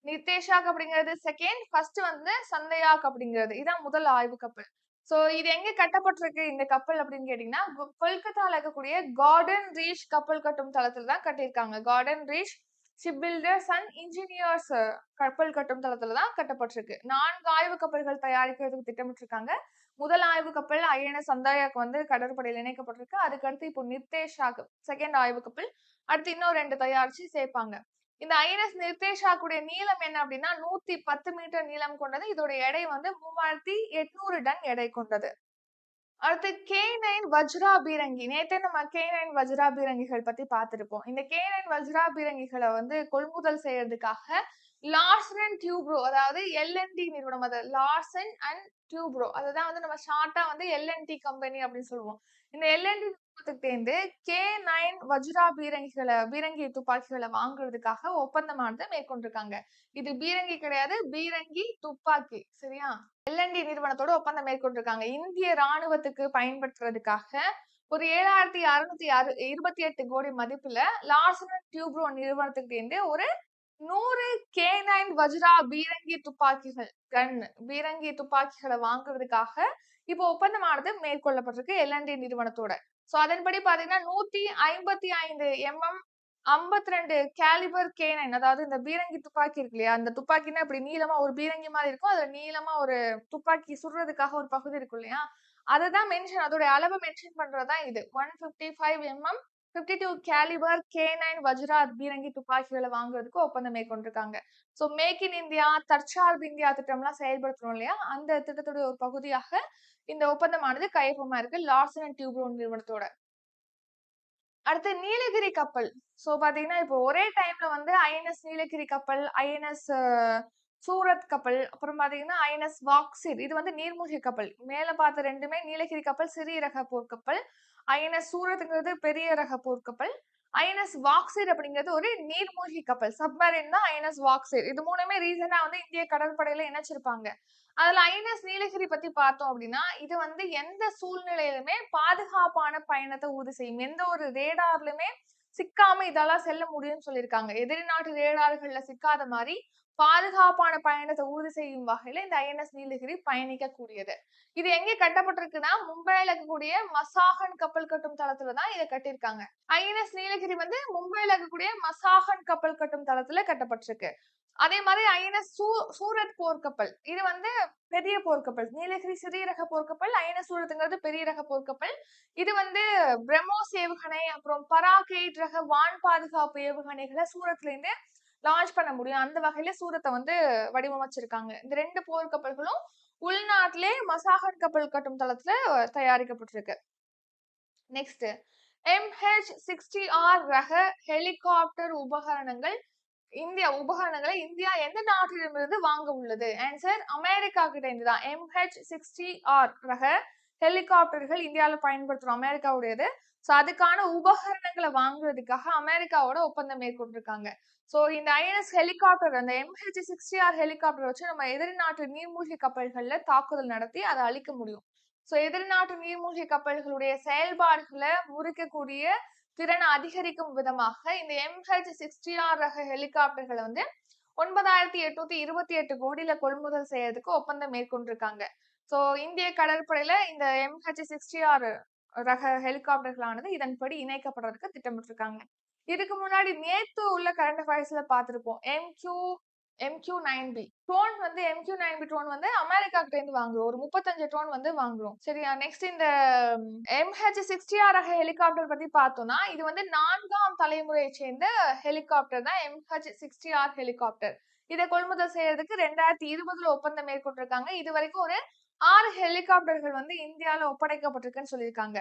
நிர்தேஷாக் அப்படிங்கிறது செகண்ட், ஃபர்ஸ்ட் வந்து சந்தையாக் அப்படிங்கிறது இதான் முதல் ஆய்வு கப்பல். சோ இது எங்க கட்டப்பட்டிருக்கு இந்த கப்பல் அப்படின்னு கேட்டீங்கன்னா கொல்கத்தால இருக்கக்கூடிய கார்டன் ரீச் கப்பல் கட்டும் தளத்துல தான் கட்டியிருக்காங்க. கார்டன் ரீச் ஷிப் பில்டர்ஸ் அண்ட் இன்ஜினியர்ஸ் கப்பல் கட்டும் தளத்துல தான் கட்டப்பட்டிருக்கு. 4 ஆய்வு கப்பல்கள் தயாரிக்கிறதுக்கு திட்டமிட்டிருக்காங்க. முதல் ஆய்வு கப்பல் ஐஎன்எஸ் சந்தாயாக் வந்து கடற்படையில் இணைக்கப்பட்டிருக்கு. அதுக்கடுத்து இப்போ நிர்தேஷாக் செகண்ட் ஆய்வு கப்பல், அடுத்து இன்னும் 2 தயாரிச்சு சேர்ப்பாங்க. இந்த ஐஎன்எஸ் நிர்தேஷாக்குடைய நீளம் என்ன அப்படின்னா 110 மீட்டர் நீளம் கொண்டது. இதோட எடை வந்து 3800 டன் எடை கொண்டது. அடுத்து K9 வஜ்ரா பீரங்கி. நேத்தே நம்ம K9 வஜ்ரா பீரங்கிகள் பத்தி பார்த்திருப்போம். இந்த K9 வஜ்ரா பீரங்கிகளை வந்து கொள்முதல் செய்யறதுக்காக லார்சன் அண்ட் டியூப்ரோ, அதாவது LNT நிறுவனம், அது லார்சன் அண்ட் டியூப்ரோ, அதுதான் வந்து நம்ம ஷார்ட்டா வந்து LNT கம்பெனி அப்படின்னு சொல்லுவோம். இந்த LNT நிறுவனத்துக்கு K9 வஜ்ரா பீரங்கி துப்பாக்கிகளை வாங்குறதுக்காக ஒப்பந்தமானது மேற்கொண்டிருக்காங்க. இது பீரங்கி கிடையாது, பீரங்கி துப்பாக்கி. சரியா? LNT நிறுவனத்தோட ஒப்பந்தம் மேற்கொண்டிருக்காங்க. இந்திய ராணுவத்துக்கு பயன்படுத்துறதுக்காக ஒரு 7628 கோடி மதிப்புல லார்சன் அண்ட் டியூப்ரோ நிறுவனத்துக்கு ஒரு 100 K9 வஜ்ரா பீரங்கி துப்பாக்கிகளை வாங்குறதுக்காக இப்போ ஒப்பந்தமானது மேற்கொள்ளப்பட்டிருக்கு LNT நிறுவனத்தோட. சோ அதன்படி பாத்தீங்கன்னா 155 mm 52 கேலிபர் K9, அதாவது இந்த பீரங்கி துப்பாக்கி இருக்கு இல்லையா, அந்த துப்பாக்கினா இப்படி நீளமா ஒரு பீரங்கி மாதிரி இருக்கும், அதுல நீளமா ஒரு துப்பாக்கி சுடுறதுக்காக ஒரு பகுதி இருக்கும் இல்லையா, அதுதான் மென்ஷன், அதோட அளவு மென்ஷன் பண்றதுதான் இது. 155 mm 52 கேலிபர் K9 வஜ்ரா பீரங்கி துப்பாக்கிகளை வாங்குறதுக்கு ஒப்பந்தம் மேற்கொண்டிருக்காங்க. சோ மேக் இன் இந்தியா, தற்சார்பு இந்தியா திட்டம்லாம் செயல்படுத்தணும் இல்லையா, அந்த திட்டத்துடைய ஒரு பகுதியாக இந்த ஒப்பந்தமானது கையொப்பமா இருக்கு லார்சன் அண்ட் டியூப்ரோ நிறுவனத்தோட. அடுத்து நீலகிரி கப்பல். சோ பாத்தீங்கன்னா இப்போ ஒரே டைம்ல வந்து ஐஎன்எஸ் நீலகிரி கப்பல், ஐஎன்எஸ் சூரத் கப்பல், அப்புறம் பாத்தீங்கன்னா ஐஎன்எஸ் வாக்சிர், இது வந்து நீர்மூழ்கி கப்பல். மேல பார்த்த ரெண்டுமே நீலகிரி கப்பல் சிறிய ரக போர்க்கப்பல், ஐஎன்எஸ் சூரத்ங்கிறது பெரிய ரக போர்க்கப்பல், ஐஎன்எஸ் வாக்சிர் அப்படிங்கிறது ஒரு நீர்மூழ்கி கப்பல், சப்மரைன் தான் ஐஎன்எஸ் வாக்சிர். இது மூணுமே ரீசனா வந்து இந்திய கடற்படையில இணைச்சிருப்பாங்க. அதுல ஐஎன்எஸ் நீலகிரி பத்தி பார்த்தோம் அப்படின்னா இது வந்து எந்த சூழ்நிலையிலுமே பாதுகாப்பான பயணத்தை உறுதி செய்யும். எந்த ஒரு ரேடார்லுமே சிக்காம இதெல்லாம் செல்ல முடியும்னு சொல்லியிருக்காங்க. எதிரி நாட்டு ரேடார்கள்ல சிக்காத மாதிரி பாதுகாப்பான பயணத்தை உறுதி செய்யும் வகையில இந்த ஐஎன்எஸ் நீலகிரி பயணிக்க கூடியது. இது எங்க கட்டப்பட்டிருக்குன்னா மும்பைல இருக்கக்கூடிய மசாகன் கப்பல் கட்டும் தளத்துலதான் இதை கட்டியிருக்காங்க. ஐஎன்எஸ் நீலகிரி வந்து மும்பைல இருக்கக்கூடிய மசாகன் கப்பல் கட்டும் தளத்துல கட்டப்பட்டிருக்கு. அதே மாதிரி ஐஎன்எஸ் சூரத் போர்க்கப்பல், இது வந்து பெரிய போர்க்கப்பல். நீலகிரி சிறிய ரக போர்க்கப்பல், ஐஎன்எஸ் சூரத்ங்கிறது பெரிய ரக போர்க்கப்பல். இது வந்து பிரம்மோஸ் ஏவுகணை, அப்புறம் பராகெய்ட் ரக வான் பாதுகாப்பு ஏவுகணைகளை சூரத்ல இருந்து லான்ச் பண்ண முடியும். அந்த வகையில சூரத்தை வந்து வடிவமைச்சிருக்காங்க. இந்த 2 போர்க்கப்பல்களும் உள்நாட்டிலே மசாகன் கப்பல் கட்டும் தளத்துல தயாரிக்கப்பட்டிருக்கு. நெக்ஸ்ட் MH-60R ரக ஹெலிகாப்டர் உபகரணங்களை இந்தியா எந்த நாட்டிடமிருந்து வாங்க உள்ளது? ஆன்சர் அமெரிக்கா கிட்ட இருந்து தான். MH-60R ரக ஹெலிகாப்டர்கள் இந்தியாவில் பயன்படுத்துறோம், அமெரிக்காவுடையது. சோ அதுக்கான உபகரணங்களை வாங்குறதுக்காக அமெரிக்காவோட ஒப்பந்தம் மேற்கொண்டிருக்காங்க. சோ இந்த ஐஎன்எஸ் ஹெலிகாப்டர், அந்த MH-60R ஹெலிகாப்டர் வச்சு நம்ம எதிரி நாட்டு நீர்மூழ்கி கப்பல்கள்ல தாக்குதல் நடத்தி அதை அழிக்க முடியும். சோ எதிரி நாட்டு நீர்மூழ்கி கப்பல்களுடைய செயல்பாடுகளை முறிக்கக்கூடிய திறனை அதிகரிக்கும் விதமாக இந்த MH-60R ரக ஹெலிகாப்டர்களை வந்து 9828 கோடியில கொள்முதல் செய்யறதுக்கு ஒப்பந்தம் மேற்கொண்டிருக்காங்க. சோ இந்திய கடற்படையில இந்த MH-60R ரக ஹெலிகாப்டர்களானது இதன்படி இணைக்கப்படுறதுக்கு திட்டமிட்டிருக்காங்க. இதுக்கு முன்னாடி நேத்து உள்ள கரண்ட் அஃபேர்ஸ்ல பார்த்திருப்போம். MQ-9B ட்ரோன் வந்து MQ-9B ட்ரோன் வந்து அமெரிக்கா கிட்ட இருந்து வாங்குறோம். ஒரு 35 ட்ரோன் வந்து வாங்குறோம். சரியா? நெக்ஸ்ட் இந்த MH-60R ரக ஹெலிகாப்டர் பத்தி பார்த்தோம்னா, இது வந்து 4ஆம் தலைமுறையை சேர்ந்த ஹெலிகாப்டர் தான் MH-60R ஹெலிகாப்டர். இதை கொள்முதல் செய்யறதுக்கு 2020 ஒப்பந்தம் மேற்கொண்டிருக்காங்க. இது வரைக்கும் ஒரு 6 ஹெலிகாப்டர்கள் வந்து இந்தியால ஒப்படைக்கப்பட்டிருக்குன்னு சொல்லியிருக்காங்க.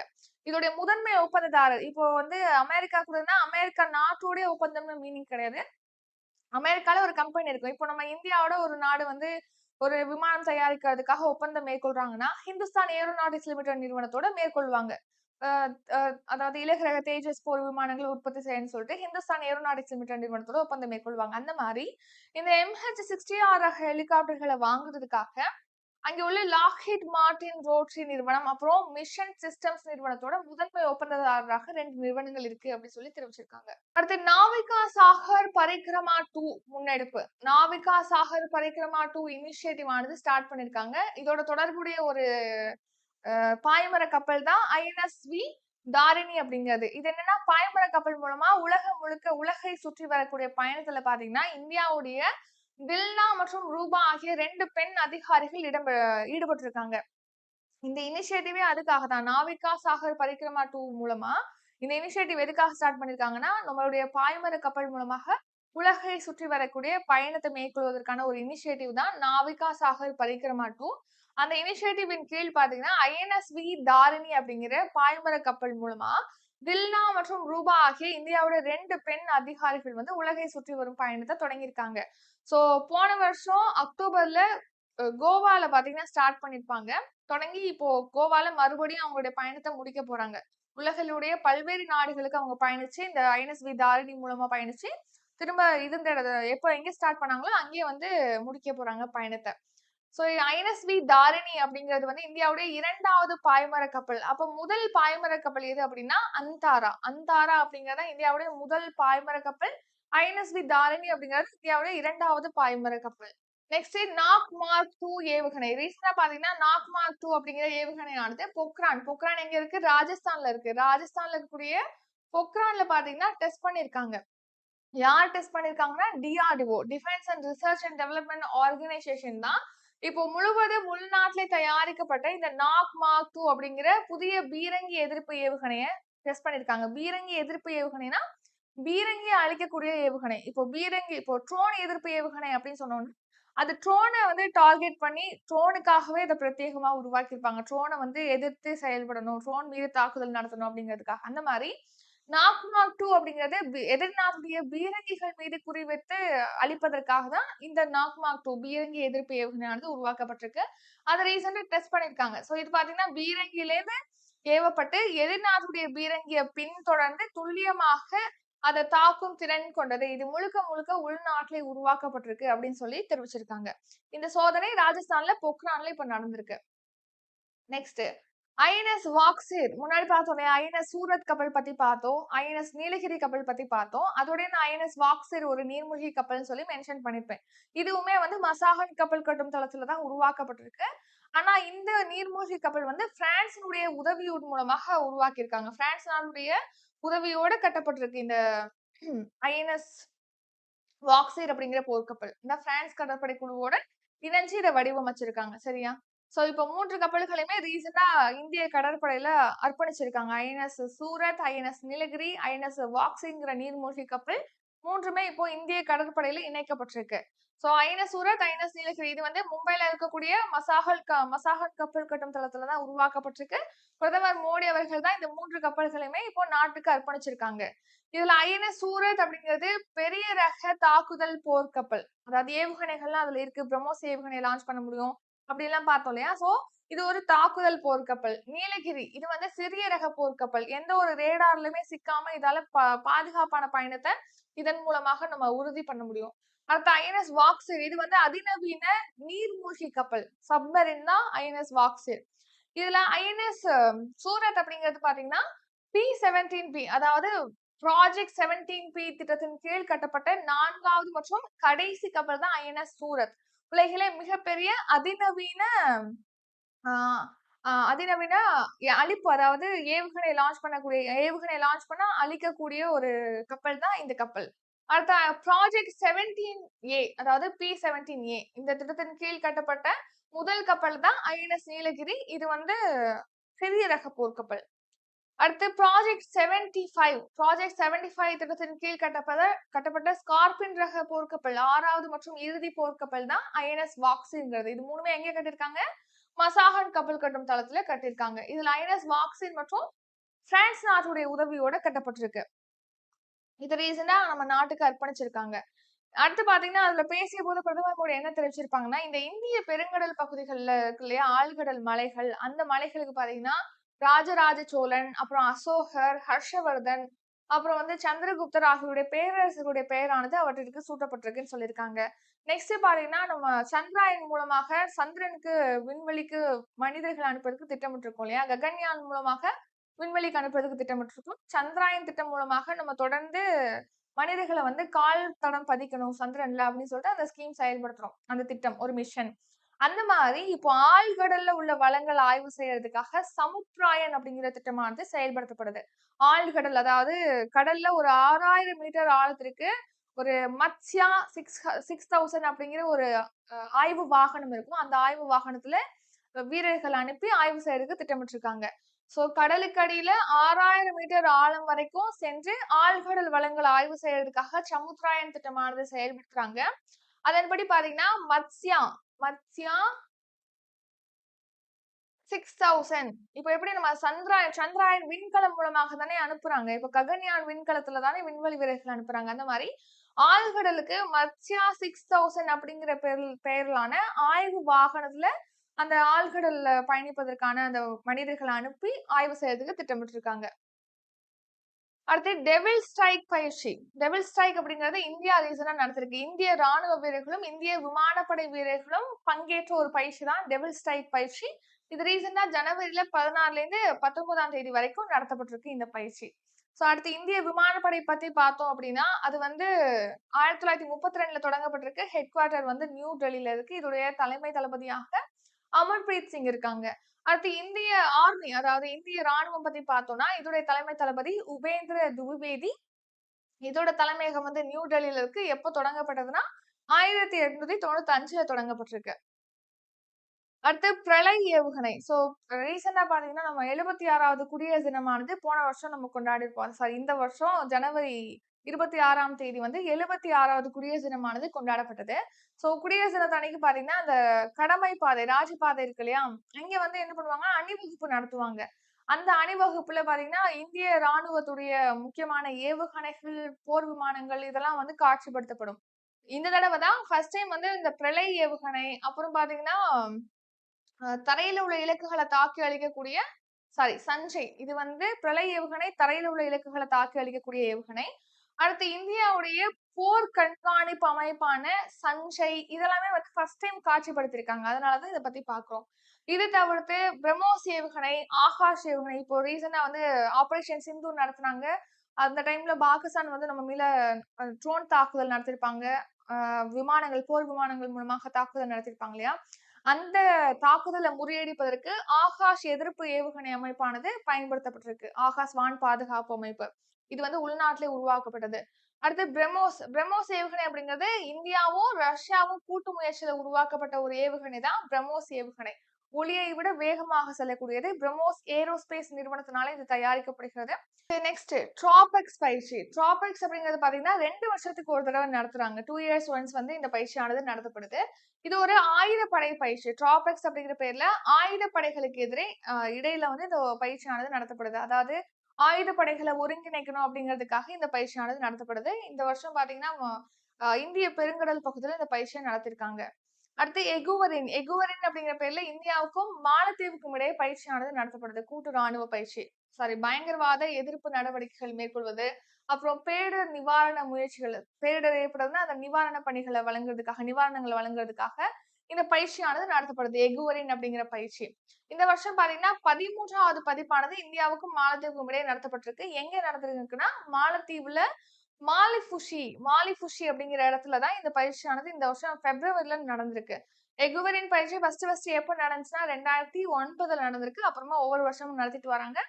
இதோடைய முதன்மை ஒப்பந்ததாரர் இப்போ வந்து அமெரிக்கா கூடனா அமெரிக்கா நாட்டோட ஒப்பந்தம்னு மீனிங் கிடையாது. அமெரிக்கால ஒரு கம்பெனி இருக்கும். இப்போ நம்ம இந்தியாவோட ஒரு நாடு வந்து ஒரு விமானம் தயாரிக்கிறதுக்காக ஒப்பந்தம் மேற்கொள்றாங்கன்னா, ஹிந்துஸ்தான் ஏரோநாட்டிக்ஸ் லிமிடெட் நிறுவனத்தோட மேற்கொள்வாங்க. அதாவது இலகுரக தேஜஸ் போர் விமானங்களை உற்பத்தி செய்யணும்னு சொல்லிட்டு ஹிந்துஸ்தான் ஏரோநாட்டிக்ஸ் லிமிடெட் நிறுவனத்தோட ஒப்பந்தம் மேற்கொள்வாங்க. அந்த மாதிரி இந்த MH-60R ரக ஹெலிகாப்டர்களை வாங்குறதுக்காக அங்க உள்ள லாக்ஹீட் மார்டின் ரோட்டரி நிறுவனம் அப்புறம் மிஷன் சிஸ்டம்ஸ் நிறுவனத்தோட முதன்மை ஒப்பந்ததாரராக 2 நிறுவனங்கள் இருக்கு அப்படின்னு சொல்லி தெரிவிச்சிருக்காங்க. அடுத்து நாவிகா சாகர் பரிக்ரமா 2 முன்னெடுப்பு. நாவிகா சாகர் பரிக்ரமா 2 இனிஷியேட்டிவ் ஆனது ஸ்டார்ட் பண்ணிருக்காங்க. இதோட தொடர்புடைய ஒரு பாய்மர கப்பல் தான் INSV தாரிணி அப்படிங்கிறது. இது என்னன்னா பாய்மர கப்பல் மூலமா உலகம் முழுக்க உலகை சுற்றி வரக்கூடிய பயணத்துல பாத்தீங்கன்னா இந்தியாவுடைய தில்னா மற்றும் ரூபா ஆகிய 2 பெண் அதிகாரிகள் ஈடுபட்டிருக்காங்க. இந்த இனிஷியேட்டிவே அதுக்காக தான். நாவிகா சாகர் பரிக்ரமா 2 மூலமா இந்த இனிஷியேட்டிவ் எதுக்காக ஸ்டார்ட் பண்ணிருக்காங்கன்னா, நம்மளுடைய பாய்மர கப்பல் மூலமாக உலகை சுற்றி வரக்கூடிய பயணத்தை மேற்கொள்வதற்கான ஒரு இனிஷியேட்டிவ் தான் நாவிகா சாகர் பரிக்ரமா 2. அந்த இனிஷியேட்டிவின் கீழ் பாத்தீங்கன்னா INSV தாரிணி அப்படிங்கிற பாய்மர கப்பல் மூலமா தில்னா மற்றும் ரூபா ஆகிய இந்தியாவோட 2 பெண் அதிகாரிகள் வந்து உலகை சுற்றி வரும் பயணத்தை தொடங்கியிருக்காங்க. சோ போன வருஷம் அக்டோபர்ல கோவால பாத்தீங்கன்னா ஸ்டார்ட் பண்ணிருப்பாங்க. தொடங்கி இப்போ கோவால மறுபடியும் அவங்களுடைய பயணத்தை முடிக்க போறாங்க. உலகிலுடைய பல்வேறு நாடுகளுக்கு அவங்க பயணிச்சு இந்த INSV தாரிணி மூலமா பயணிச்சு திரும்ப இருந்த எப்ப எங்க ஸ்டார்ட் பண்ணாங்களோ அங்கேயே வந்து முடிக்க போறாங்க பயணத்தை. சோ INSV தாரிணி அப்படிங்கிறது வந்து இந்தியாவுடைய 2வது பாய்மர கப்பல். அப்ப முதல் பாய்மர கப்பல் எது அப்படின்னா அந்தாரா. அந்தாரா அப்படிங்கறத இந்தியாவுடைய முதல் பாய்மர கப்பல். INSV தாரிணி அப்படிங்கிறது இந்தியாவுடைய 2வது பாய்மர கப்பல். நெக்ஸ்ட் நாக் மார்க் 2 ஏவுகணை. ரீசெண்டா பாத்தீங்கன்னா நாக் மார்க் 2 அப்படிங்கிற ஏவுகணையானது பொக்ரான் எங்க இருக்கு? ராஜஸ்தான்ல இருக்கு. ராஜஸ்தான்ல இருக்கக்கூடிய பொக்ரான்ல பாத்தீங்கன்னா டெஸ்ட் பண்ணிருக்காங்க. யார் டெஸ்ட் பண்ணிருக்காங்கன்னா DRDO defence and research and development organisation தான் இப்போ முழுவதும் உள்நாட்டிலே தயாரிக்கப்பட்ட இந்த நாக் மார்க் 2 அப்படிங்கிற புதிய பீரங்கி எதிர்ப்பு ஏவுகணையை டெஸ்ட் பண்ணிருக்காங்க. பீரங்கி எதிர்ப்பு ஏவுகணைனா பீரங்கியை அழிக்கக்கூடிய ஏவுகணை. இப்போ ட்ரோன் எதிர்ப்பு ஏவுகணை அப்படின்னு சொன்னோம்னா அது ட்ரோனை வந்து டார்கெட் பண்ணி ட்ரோனுக்காகவே இதை பிரத்யேகமா உருவாக்கியிருப்பாங்க. ட்ரோனை வந்து எதிர்த்து செயல்படணும், ட்ரோன் மீது தாக்குதல் நடத்தணும் அப்படிங்கிறதுக்காக. அந்த மாதிரி நாக் மார்க் 2 அப்படிங்கிறது எதிர்நாட்டுடைய பீரங்கிகள் மீது குறிவைத்து அழிப்பதற்காக தான் இந்த நாக் மார்க் 2 பீரங்கி எதிர்ப்பு ஏவுகணையானது உருவாக்கப்பட்டிருக்கு. அதை ரீசெண்டா டெஸ்ட் பண்ணிருக்காங்க. சோ இது பாத்தீங்கன்னா பீரங்கியிலேருந்து ஏவப்பட்டு எதிர்நாட்டுடைய பீரங்கியை பின்தொடர்ந்து துல்லியமாக அதை தாக்கும் திறன் கொண்டது. இது முழுக்க முழுக்க உள்நாட்டிலே உருவாக்கப்பட்டிருக்கு அப்படின்னு சொல்லி தெரிவிச்சிருக்காங்க. இந்த சோதனை ராஜஸ்தான்ல பொக்ரான்ல இப்ப நடந்திருக்கு. Next INS வாக்சீர். முன்னாடி பார்த்தோம் இல்லையா? INS சூரத் கப்பல் பத்தி பார்த்தோம். INS நீலகிரி கப்பல் பத்தி பார்த்தோம். அதோட நான் INS வாக்சீர் ஒரு நீர்மூழ்கி கப்பல்னு சொல்லி மென்ஷன் பண்ணிருப்பேன். இதுவுமே வந்து மசாகன் கப்பல் கட்டும் தளத்துல தான் உருவாக்கப்பட்டிருக்கு. ஆனா இந்த நீர்மூழ்கி கப்பல் வந்து பிரான்சினுடைய உதவியோடு மூலமாக உருவாக்கியிருக்காங்க. பிரான்ஸ் நாடுடைய உதவியோட கட்டப்பட்டிருக்கு இந்த INS வாக்சீர் அப்படிங்கிற போர்க்கப்பல். இந்த பிரான்ஸ் கடற்படை குழுவோட இணைஞ்சு இதை வடிவமைச்சிருக்காங்க. சரியா? சோ இப்போ 3 கப்பல்களையுமே ரீசெண்டா இந்திய கடற்படையில அர்ப்பணிச்சிருக்காங்க. INS Surat, INS Nilgiri, INS வாக்சிங்கிற நீர்மூழ்கி கப்பல் 3மே இப்போ இந்திய கடற்படையில இணைக்கப்பட்டிருக்கு. So INS Surat, INS Nilgiri இது வந்து மும்பைல இருக்கக்கூடிய மசாகன் கப்பல் கட்டும் தளத்துல தான் உருவாக்கப்பட்டிருக்கு. பிரதமர் மோடி அவர்கள் தான் இந்த 3 கப்பல்களையுமே இப்போ நாட்டுக்கு அர்ப்பணிச்சிருக்காங்க. இதுல INS சூரத் அப்படிங்கிறது பெரிய ரக தாக்குதல் போர்க்கப்பல். அதாவது ஏவுகணைகள்லாம் அதுல இருக்கு. பிரம்மோஸ் ஏவுகணையை லான்ச் பண்ண முடியும். அப்படி எல்லாம் பார்த்தோம் இல்லையா? சோ இது ஒரு தாக்குதல் போர்க்கப்பல். நீலகிரி இது வந்து சிறிய ரக போர்க்கப்பல். எந்த ஒரு ரேடார்லயுமே சிக்காம இதால பாதுகாப்பான பயணத்தை இதன் மூலமாக நம்ம உறுதி பண்ண முடியும். அடுத்து INS வாக்சீர் இது வந்து அதிநவீன நீர்மூழ்கி கப்பல். சப்மரின் தான் INS வாக்சீர். இதுல INS சூரத் அப்படிங்கிறது பாத்தீங்கன்னா P-17P அதாவது ப்ராஜெக்ட் 17P திட்டத்தின் கீழ் கட்டப்பட்ட 4வது மற்றும் கடைசி கப்பல் தான் INS சூரத். உலகிலே மிகப்பெரிய அதிநவீன அதிநவீன அழிப்பு அதாவது ஏவுகணை லான்ச் பண்ணா அழிக்கக்கூடிய ஒரு கப்பல் தான் இந்த கப்பல். அடுத்த ப்ராஜெக்ட் 17A, அதாவது P17A, இந்த திட்டத்தின் கீழ் கட்டப்பட்ட முதல் கப்பல் தான் ஐஎன்எஸ் நீலகிரி. இது வந்து சிறிய ரக போர்க்கப்பல். அடுத்து ப்ராஜெக்ட் 75 திட்டத்தின் கீழ் கட்டப்பட்ட ஸ்கார்பின் ரக போர்க்கப்பல் 6வது மற்றும் இறுதி போர்க்கப்பல் தான் ஐஎன்எஸ் வாக்சின்ங்கிறது. இது மூணுமே எங்க கட்டிருக்காங்க? மசாகன் கப்பல் கட்டும் தளத்துல கட்டிருக்காங்க. இதுல ஐஎன்எஸ் வாக்சின் மற்றும் பிரான்ஸ் நாட்டுடைய உதவியோட கட்டப்பட்டிருக்கு. இது ரீசனா நம்ம நாட்டுக்கு அர்ப்பணிச்சிருக்காங்க. அடுத்து பாத்தீங்கன்னா அதுல பேசிய போது பிரதமர் மோடி என்ன தெரிவிச்சிருப்பாங்கன்னா, இந்த இந்திய பெருங்கடல் பகுதிகள்ல இருக்கு இல்லையா, ஆழ்கடல் மலைகள், அந்த மலைகளுக்கு பாத்தீங்கன்னா ராஜராஜ சோழன், அப்புறம் அசோகர், ஹர்ஷவர்தன், அப்புறம் வந்து சந்திரகுப்தர் ஆகியோருடைய பேரரசர்களுடைய பெயரானது அவற்றிற்கு சூட்டப்பட்டிருக்குன்னு சொல்லியிருக்காங்க. நெக்ஸ்ட் பாத்தீங்கன்னா நம்ம சந்திராயன் மூலமாக சந்திரனுக்கு விண்வெளிக்கு மனிதர்கள் அனுப்புறதுக்கு திட்டமிட்டிருக்கோம் இல்லையா, ககன்யான் மூலமாக விண்வெளிக்கு அனுப்புறதுக்கு திட்டமிட்டிருக்கோம். சந்திராயன் திட்டம் மூலமாக நம்ம தொடர்ந்து மனிதர்களை வந்து கால் தடம் பதிக்கணும் சந்திரன்ல அப்படின்னு சொல்லிட்டு அந்த ஸ்கீம் செயல்படுத்துறோம். அந்த திட்டம் ஒரு மிஷன். அந்த மாதிரி இப்போ ஆழ்கடல்ல உள்ள வளங்கள் ஆய்வு செய்யறதுக்காக சமுப்ராயன் அப்படிங்கிற திட்டமானது செயல்படுத்தப்படுது. ஆழ்கடல், அதாவது கடல்ல ஒரு 6000 மீட்டர் ஆழத்திற்கு ஒரு மத்ஸ்யா 6000 அப்படிங்கிற ஒரு ஆய்வு வாகனம் இருக்கும். அந்த ஆய்வு வாகனத்துல வீரர்கள் அனுப்பி ஆய்வு செய்யறதுக்கு திட்டமிட்டிருக்காங்க. சோ கடலுக்கு அடியில 6000 மீட்டர் ஆழம் வரைக்கும் சென்று ஆழ்கடல் வளங்கள் ஆய்வு செய்யறதுக்காக சமுத்ராயன் திட்டமானது செயல்படுத்துறாங்க. அதன்படி பாத்தீங்கன்னா மத்ஸ்யா மத்ஸ்யா 6000 இப்ப எப்படி நம்ம சந்திராயன் விண்கலம் மூலமாக தானே அனுப்புறாங்க. இப்ப ககன்யான் விண்கலத்துல தானே விண்வெளி வீரர்கள் அனுப்புறாங்க. அந்த மாதிரி ஆழ்கடலுக்கு மத்ஸ்யா 6000 அப்படிங்கிற பெயரிலான ஆய்வு வாகனத்துல அந்த ஆழ்கடல்ல பயணிப்பதற்கான அந்த மனிதர்களை அனுப்பி ஆய்வு செய்யறதுக்கு திட்டமிட்டிருக்காங்க. அடுத்து டெவில் ஸ்ட்ரைக் பயிற்சி. டெவில் ஸ்ட்ரைக் அப்படிங்கிறது இந்தியா ரீசனா நடத்திருக்கு. இந்திய ராணுவ வீரர்களும் இந்திய விமானப்படை வீரர்களும் பங்கேற்ற ஒரு பயிற்சி தான் டெவில் ஸ்ட்ரைக் பயிற்சி. இது ரீசெண்டா ஜனவரியில 16ல இருந்து 19ஆம் தேதி வரைக்கும் நடத்தப்பட்டிருக்கு இந்த பயிற்சி. சோ அடுத்து இந்திய விமானப்படை பத்தி பார்த்தோம் அப்படின்னா, அது வந்து 1932ல தொடங்கப்பட்டிருக்கு. ஹெட் குவார்ட்டர் வந்து நியூ டெல்லியில இருக்கு. இதோடைய தலைமை தளபதியாக அமர்பிரீத் சிங் இருக்காங்க. அடுத்து இந்திய ஆர்மி, அதாவது இந்திய ராணுவம் பத்தி பார்த்தோம்னா, இதோடைய தலைமை தளபதி உபேந்திர துவிவேதி. இதோட தலைமையகம் வந்து நியூ டெல்லியில இருக்கு. எப்போ தொடங்கப்பட்டதுன்னா 1895ல தொடங்கப்பட்டிருக்கு. அடுத்து பிரளய் ஏவுகணை. சோ ரீசெண்டா பாத்தீங்கன்னா நம்ம 76வது குடியரசு தினமானது போன வருஷம் நம்ம கொண்டாடி இருப்போம். சாரி, இந்த வருஷம் ஜனவரி 26ஆம் தேதி வந்து 76வது குடியரசு தினமானது கொண்டாடப்பட்டது. சோ குடியரசு தினத்தன்னைக்கு பாத்தீங்கன்னா அந்த கடமை பாதை, ராஜபாதை இருக்கு இல்லையா, அங்க வந்து என்ன பண்ணுவாங்க, அணிவகுப்பு நடத்துவாங்க. அந்த அணிவகுப்புல பாத்தீங்கன்னா இந்திய ராணுவத்துடைய முக்கியமான ஏவுகணைகள், போர் விமானங்கள் இதெல்லாம் வந்து காட்சிப்படுத்தப்படும். இந்த தடவை தான் ஃபர்ஸ்ட் டைம் வந்து இந்த பிரளய் ஏவுகணை, அப்புறம் பாத்தீங்கன்னா தரையில உள்ள இலக்குகளை தாக்கி அழிக்கக்கூடிய சஞ்சய், இது வந்து பிரளய் ஏவுகணை, தரையில உள்ள இலக்குகளை தாக்கி அழிக்கக்கூடிய ஏவுகணை. அடுத்து இந்தியாவுடைய போர் கண்காணிப்பு அமைப்பான சஞ்சய், இதெல்லாமே வந்து ஃபர்ஸ்ட் டைம் காட்சிப்படுத்திருக்காங்க. அதனாலதான் இதை பத்தி பாக்குறோம். இது தவிர்த்து பிரம்மோஸ் ஏவுகணை, ஆகாஷ் ஏவுகணை, இப்போ ரீசெண்டா வந்து ஆபரேஷன் சிந்தூர் நடத்துனாங்க. அந்த டைம்ல பாகிஸ்தான் வந்து நம்ம மேல ட்ரோன் தாக்குதல் நடத்திருப்பாங்க. விமானங்கள், போர் விமானங்கள் மூலமாக தாக்குதல் நடத்திருப்பாங்க இல்லையா, அந்த தாக்குதலை முறியடிப்பதற்கு ஆகாஷ் எதிர்ப்பு ஏவுகணை அமைப்பானது பயன்படுத்தப்பட்டிருக்கு. ஆகாஷ் வான் பாதுகாப்பு அமைப்பு, இது வந்து உள்நாட்டிலே உருவாக்கப்பட்டது. அடுத்து பிரம்மோஸ் ஏவுகணை அப்படிங்கிறது இந்தியாவும் ரஷ்யாவும் கூட்டு முயற்சியில உருவாக்கப்பட்ட ஒரு ஏவுகணை தான் பிரம்மோஸ் ஏவுகணை. ஒளியை விட வேகமாக செல்லக்கூடியது. பிரம்மோஸ் ஏரோஸ்பேஸ் நிறுவனத்தினால இது தயாரிக்கப்படுகிறது. நெக்ஸ்ட் டிராபெக்ஸ் பயிற்சி. டிராபெக்ஸ் அப்படிங்கிறது பாத்தீங்கன்னா 2 வருஷத்துக்கு ஒரு தடவை நடத்துறாங்க. 2 years once வந்து இந்த பயிற்சியானது நடத்தப்படுது. இது ஒரு ஆயுதப்படை பயிற்சி. டிராபெக்ஸ் அப்படிங்கிற பேர்ல ஆயுதப்படைகளுக்கு இடையில வந்து இந்த பயிற்சியானது நடத்தப்படுது. அதாவது ஆயுதப்படைகளை ஒருங்கிணைக்கணும் அப்படிங்கிறதுக்காக இந்த பயிற்சியானது நடத்தப்படுது. இந்த வருஷம் பாத்தீங்கன்னா இந்திய பெருங்கடல் பகுதியில இந்த பயிற்சியை நடத்திருக்காங்க. அடுத்து எகுவரின் அப்படிங்கிற பேர்ல இந்தியாவுக்கும் மாலத்தீவுக்கும் இடையே பயிற்சியானது நடத்தப்படுது. கூட்டு ராணுவ பயிற்சி. பயங்கரவாத எதிர்ப்பு நடவடிக்கைகள் மேற்கொள்வது, அப்புறம் பேரிடர் நிவாரண முயற்சிகள், பேரிடர் ஏற்படுதுன்னா அந்த நிவாரண பணிகளை வழங்குறதுக்காக, நிவாரணங்களை வழங்குறதுக்காக இந்த பயிற்சியானது நடத்தப்படுது. எகுவரின் அப்படிங்கிற பயிற்சி. இந்த வருஷம் பாத்தீங்கன்னா 13வது பதிப்பானது இந்தியாவுக்கும் மாலத்தீவுக்கும் இடையே நடத்தப்பட்டிருக்கு. எங்க நடந்திருக்குன்னா மாலத்தீவுல மாலிஃபுஷி அப்படிங்கிற இடத்துலதான் இந்த பயிற்சியானது இந்த வருஷம் பிப்ரவரியில நடந்திருக்கு. எகுவரின் பயிற்சி ஃபர்ஸ்ட் எப்ப நடந்துச்சுன்னா 2009ல நடந்திருக்கு. அப்புறமா ஒவ்வொரு வருஷமும் நடத்திட்டு வராங்க.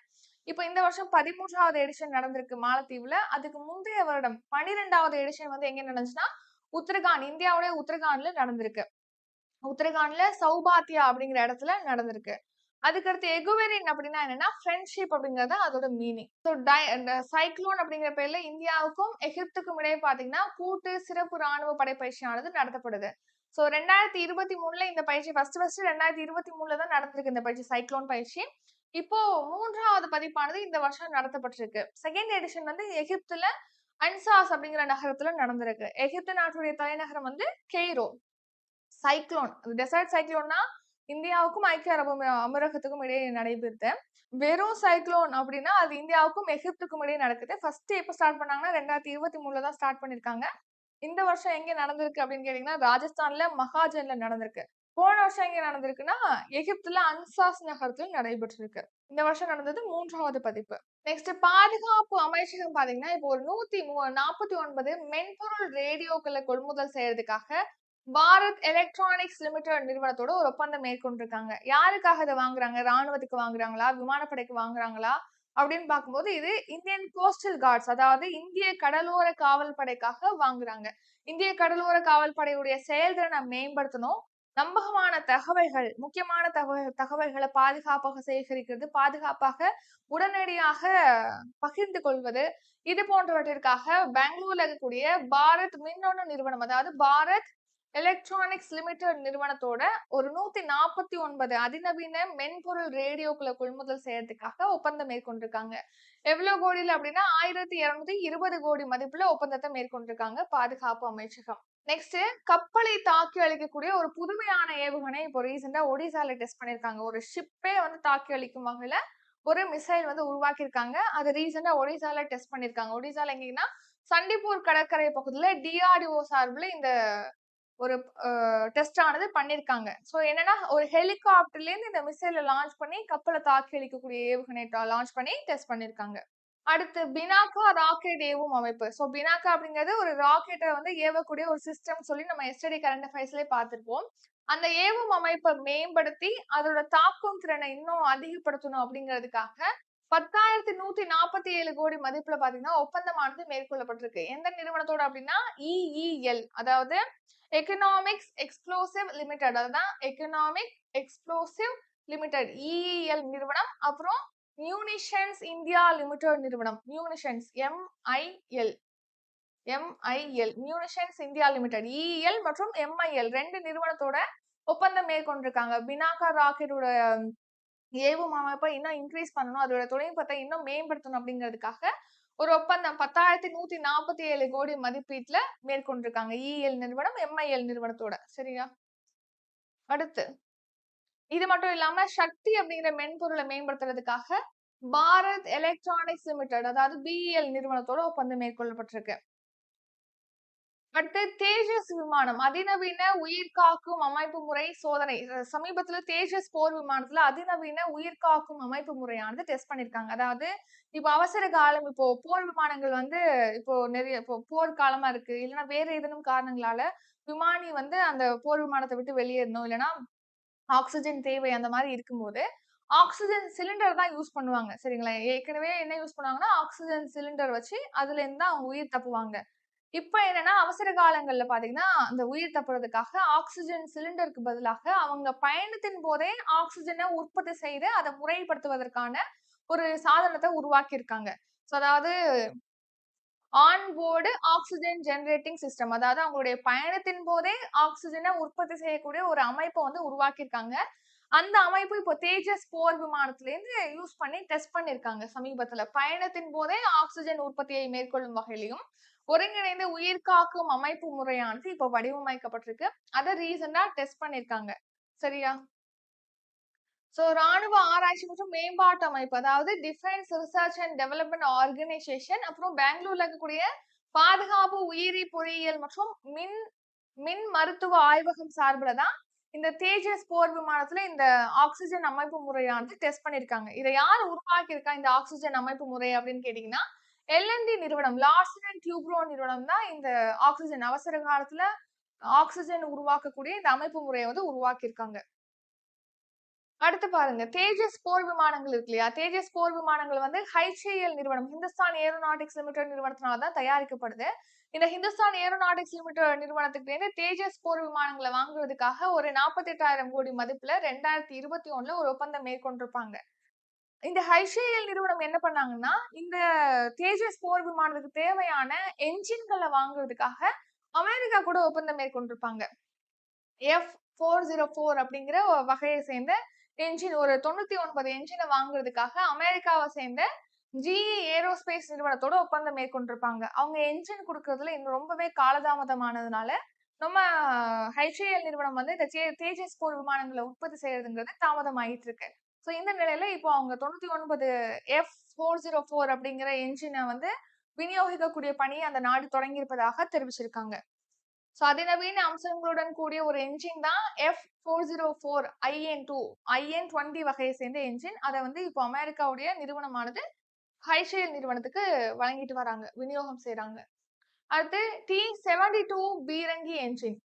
இப்ப இந்த வருஷம் 13வது எடிஷன் நடந்திருக்கு மாலத்தீவுல. அதுக்கு முந்தைய வருடம் 12வது எடிஷன் வந்து எங்க நடந்துச்சுன்னா, உத்தரகாண்ட் இந்தியாவுடைய உத்தரகாண்ட்ல நடந்திருக்கு. உத்தரகாண்ட்ல சௌபாத்தியா அப்படிங்கிற இடத்துல நடந்திருக்கு. அதுக்கடுத்து எகுவெரின் அப்படின்னா என்னன்னா ஃப்ரெண்ட்ஷிப் அப்படிங்கறது அதோட மீனிங். ஸோ சைக்ளோன் அப்படிங்கிற பேர்ல இந்தியாவுக்கும் எகிப்துக்கும் இடையே பாத்தீங்கன்னா கூட்டு சிறப்பு ராணுவ படைப்பயிற்சியானது நடத்தப்படுது. ஸோ 2023ல இந்த பயிற்சி ஃபர்ஸ்ட் 2023ல தான் நடந்திருக்கு இந்த பயிற்சி சைக்ளோன் பயிற்சி. இப்போ 3வது பதிப்பானது இந்த வருஷம் நடத்தப்பட்டிருக்கு. செகண்ட் எடிஷன் வந்து எகிப்துல அன்சாஸ் அப்படிங்கிற நகரத்துல நடந்திருக்கு. எகிப்து நாட்டுடைய தலைநகரம் வந்து கெய்ரோ. சைக்ளோன் டெசர்ட் சைக்ளோன்னா இந்தியாவுக்கும் ஐக்கிய அரபு அமீரகத்துக்கும் இடையே நடைபெறுது. வெறும் சைக்ளோன் அப்படின்னா அது இந்தியாவுக்கும் எகிப்துக்கும் இடையே நடக்குது. ஃபர்ஸ்ட் எப்ப ஸ்டார்ட் பண்ணாங்கன்னா 2023ல தான் ஸ்டார்ட் பண்ணிருக்காங்க. இந்த வருஷம் எங்க நடந்திருக்கு அப்படின்னு கேட்டீங்கன்னா ராஜஸ்தான்ல மகாஜன்ல நடந்திருக்கு. போன வருஷம் எங்க நடந்திருக்குன்னா எகிப்துல அன்சாஸ் நகரத்தில் நடைபெற்றிருக்கு. இந்த வருஷம் நடந்தது 3வது பதிப்பு. நெக்ஸ்ட் பாதுகாப்பு அமைச்சகம் பாத்தீங்கன்னா இப்போ ஒரு 149 மென்பொருள் ரேடியோக்களை கொள்முதல் செய்யறதுக்காக பாரத் எலக்ட்ரானிக்ஸ் லிமிடெட் நிறுவனத்தோட ஒரு ஒப்பந்தம் மேற்கொண்டிருக்காங்க. யாருக்காக இதை வாங்குறாங்க? ராணுவத்துக்கு வாங்குறாங்களா, விமானப்படைக்கு வாங்குறாங்களா அப்படின்னு பார்க்கும்போது இது இந்தியன் கோஸ்டல் கார்ட்ஸ், அதாவது இந்திய கடலோர காவல் படைக்காக வாங்குறாங்க. இந்திய கடலோர காவல் படையுடைய செயல்திறனை மேம்படுத்தணும், நம்பகமான தகவல்கள், முக்கியமான தகவல்களை பாதுகாப்பாக சேகரிக்கிறது, பாதுகாப்பாக உடனடியாக பகிர்ந்து கொள்வது, இது போன்றவற்றிற்காக பெங்களூர்ல இருக்கக்கூடிய பாரத் மின்னணு நிறுவனம், அதாவது பாரத் எலக்ட்ரானிக்ஸ் லிமிடெட் நிறுவனத்தோட ஒரு 149 அதிநவீன மென்பொருள் ரேடியோக்களை கொள்முதல் செய்யறதுக்காக ஒப்பந்தம் மேற்கொண்டிருக்காங்க. எவ்வளவு கோடியில் அப்படின்னா 1220 கோடி மதிப்புல ஒப்பந்தத்தை மேற்கொண்டிருக்காங்க பாதுகாப்பு அமைச்சகம். நெக்ஸ்ட் கப்பலை தாக்கி அழிக்கக்கூடிய ஒரு புதுமையான ஏவுகணை இப்போ ரீசெண்டா ஒடிசால டெஸ்ட் பண்ணிருக்காங்க. ஒரு ஷிப்பே வந்து தாக்கி அழிக்கும் வகையில ஒரு மிசைல் வந்து உருவாக்கியிருக்காங்க. அது ரீசெண்டா ஒடிசால டெஸ்ட் பண்ணிருக்காங்க. ஒடிசால எங்கன்னா சண்டிப்பூர் கடற்கரை பகுதியில டிஆர்டிஓ சார்பில் இந்த ஒரு டெஸ்ட் ஆனது பண்ணிருக்காங்க. சோ என்னன்னா ஒரு ஹெலிகாப்டர்ல இருந்து இந்த மிசைலை லான்ச் பண்ணி கப்பலை தாக்கி அழிக்கக்கூடிய ஏவுகணை லான்ச் பண்ணி டெஸ்ட் பண்ணிருக்காங்க. அடுத்து பினாக்கா ராக்கெட் ஏவும் அமைப்பு. சோ பினாக்கா அப்படிங்கிறது ஒரு ராக்கெட்டை வந்து ஏவக்கூடிய ஒரு சிஸ்டம் சொல்லி நம்ம எஸ்டடி கரண்ட் அஃபேர்ஸ்லயே பார்த்திருப்போம். அந்த ஏவும் அமைப்பை மேம்படுத்தி அதோட தாக்கும் திறனை இன்னும் அதிகப்படுத்தணும் அப்படிங்கிறதுக்காக 10,147 கோடி மதிப்புல பாத்தீங்கன்னா ஒப்பந்தமானது மேற்கொள்ளப்பட்டிருக்கு. எந்த நிறுவனத்தோட அப்படின்னா இஇஎல், அதாவது எக்கனாமிக்ஸ் எக்ஸ்ப்ளோசிவ் லிமிடெட், அதுதான் எக்கனாமிக் எக்ஸ்ப்ளோசிவ் லிமிடெட் இஇஎல் நிறுவனம். அப்புறம் மியூனிஷன்ஸ் இந்தியா லிமிடெட் நிறுவனம், munitions MIL munitions India limited EEL மற்றும் எம்ஐஎல் ரெண்டு நிறுவனத்தோட ஒப்பந்தம் மேற்கொண்டிருக்காங்க. பினாக்கா ராக்கெட்டோட ஏவும் அமைப்பை இன்னும் இன்க்ரீஸ் பண்ணணும், அதோட தொழில்நுட்பத்தை இன்னும் மேம்படுத்தணும் அப்படிங்கிறதுக்காக ஒரு ஒப்பந்தம் 10,147 கோடி மதிப்பீட்டுல மேற்கொண்டிருக்காங்க இஎல் நிறுவனம் எம்ஐஎல் நிறுவனத்தோட. சரியா? அடுத்து இது மட்டும் இல்லாம சக்தி அப்படிங்கிற மென்பொருளை மேம்படுத்துறதுக்காக பாரத் எலக்ட்ரானிக்ஸ் லிமிடெட், அதாவது பிஇஎல் நிறுவனத்தோட ஒப்பந்தம் மேற்கொள்ளப்பட்டிருக்கு. அடுத்து தேஜஸ் விமானம் அதிநவீன உயிர் காக்கும் அமைப்பு முறை சோதனை. சமீபத்துல தேஜஸ் போர் விமானத்துல அதிநவீன உயிர் காக்கும் அமைப்பு முறையானது டெஸ்ட் பண்ணிருக்காங்க. அதாவது இப்போ அவசர காலம், இப்போ போர் விமானங்கள் வந்து இப்போ நிறைய இப்போ போர் காலமா இருக்கு, இல்லைன்னா வேற ஏதேனும் காரணங்களால விமானி வந்து அந்த போர் விமானத்தை விட்டு வெளியேறணும், இல்லைன்னா ஆக்சிஜன் தேவை அந்த மாதிரி இருக்கும்போது ஆக்சிஜன் சிலிண்டர் தான் யூஸ் பண்ணுவாங்க. சரிங்களா? ஏற்கனவே என்ன யூஸ் பண்ணுவாங்கன்னா ஆக்சிஜன் சிலிண்டர் வச்சு அதுல இருந்து அவங்க உயிர் தப்புவாங்க. இப்ப என்னன்னா அவசர காலங்கள்ல பாத்தீங்கன்னா அந்த உயிர் தப்புறதுக்காக ஆக்சிஜன் சிலிண்டருக்கு பதிலாக அவங்க பயணத்தின் போதே ஆக்சிஜனை உற்பத்தி செய்து அதை முறைப்படுத்துவதற்கான ஒரு சாதனத்தை உருவாக்கி இருக்காங்க. அதாவது ஆன்போர்டு ஆக்சிஜன் ஜெனரேட்டிங் சிஸ்டம், அதாவது அவங்களுடைய பயணத்தின் போதே ஆக்சிஜனை உற்பத்தி செய்யக்கூடிய ஒரு அமைப்பை வந்து உருவாக்கியிருக்காங்க. அந்த அமைப்பு இப்போ தேஜஸ் போர் விமானத்துல இருந்து யூஸ் பண்ணி டெஸ்ட் பண்ணிருக்காங்க சமீபத்துல. பயணத்தின் போதே ஆக்சிஜன் உற்பத்தியை மேற்கொள்ளும் வகையிலையும் ஒருங்கிணைந்த உயிர் காக்கும் அமைப்பு முறையானது இப்போ வடிவமைக்கப்பட்டிருக்கு. அதை ரீசெண்டா டெஸ்ட் பண்ணிருக்காங்க. சரியா? சோ ராணுவ ஆராய்ச்சி மற்றும் மேம்பாட்டு அமைப்பு, அதாவது defence research and development organisation, அப்புறம் பெங்களூர்ல இருக்கக்கூடிய பாதுகாப்பு உயிரி பொறியியல் மற்றும் மின் மருத்துவ ஆய்வகம் சார்பில் தான் இந்த தேஜஸ் போர் விமானத்துல இந்த ஆக்சிஜன் அமைப்பு முறையானது டெஸ்ட் பண்ணிருக்காங்க. இதை யார் உருவாக்கியிருக்கா இந்த ஆக்சிஜன் அமைப்பு முறை அப்படின்னு கேட்டீங்கன்னா எல்என்டி நிறுவனம், லார்சன் அண்ட் டியூப்ரோ நிறுவனம் தான் இந்த ஆக்சிஜன் அவசர காலத்துல ஆக்சிஜன் உருவாக்கக்கூடிய இந்த அமைப்பு முறையை வந்து உருவாக்கியிருக்காங்க. அடுத்து பாருங்க, தேஜஸ் போர் விமானங்கள் இருக்கு இல்லையா? தேஜஸ் போர் விமானங்கள் வந்து HAL நிறுவனம், ஹிந்துஸ்தான் ஏரோநாட்டிக்ஸ் லிமிடெட் நிறுவனத்தினால தான் தயாரிக்கப்படுது. இந்த ஹிந்துஸ்தான் ஏரோநாட்டிக்ஸ் லிமிடெட் நிறுவனத்துக்கிட்ட இருந்து தேஜஸ் போர் விமானங்களை வாங்குவதற்காக ஒரு 48,000 கோடி மதிப்புல 2021ல ஒரு ஒப்பந்தம் மேற்கொண்டிருப்பாங்க. இந்த HAL நிறுவனம் என்ன பண்ணாங்கன்னா, இந்த தேஜஸ் போர் விமானத்துக்கு தேவையான என்ஜின்களை வாங்குவதற்காக அமெரிக்கா கூட ஒப்பந்தம் மேற்கொண்டிருப்பாங்க. F404 அப்படிங்கிற வகையை சேர்ந்த என்ஜின் ஒரு 99 என்ஜினை வாங்குறதுக்காக அமெரிக்காவை சேர்ந்த GE ஏரோஸ்பேஸ் நிறுவனத்தோட ஒப்பந்தம் மேற்கொண்டிருப்பாங்க. அவங்க என்ஜின் கொடுக்கறதுல இன்னும் ரொம்பவே காலதாமதமானதுனால நம்ம HAL நிறுவனம் வந்து இந்த தேஜஸ் போர் விமானங்களை உற்பத்தி செய்யறதுங்கிறது தாமதமாயிட்டு இருக்கு. ஸோ இந்த நிலையில இப்போ அவங்க 99 F404 அப்படிங்கிற என்ஜினை வந்து விநியோகிக்கக்கூடிய பணியை அந்த நாடு தொடங்கியிருப்பதாக தெரிவிச்சிருக்காங்க. ஸோ அதிநவீன அம்சங்களுடன் கூடிய ஒரு என்ஜின் தான் F404 IN20 வகையை சேர்ந்த என்ஜின். அதை வந்து இப்போ அமெரிக்காவுடைய நிறுவனமானது HAL நிறுவனத்துக்கு வழங்கிட்டு வராங்க, விநியோகம் செய்யறாங்க. அடுத்து T-72 பீரங்கி என்ஜின்.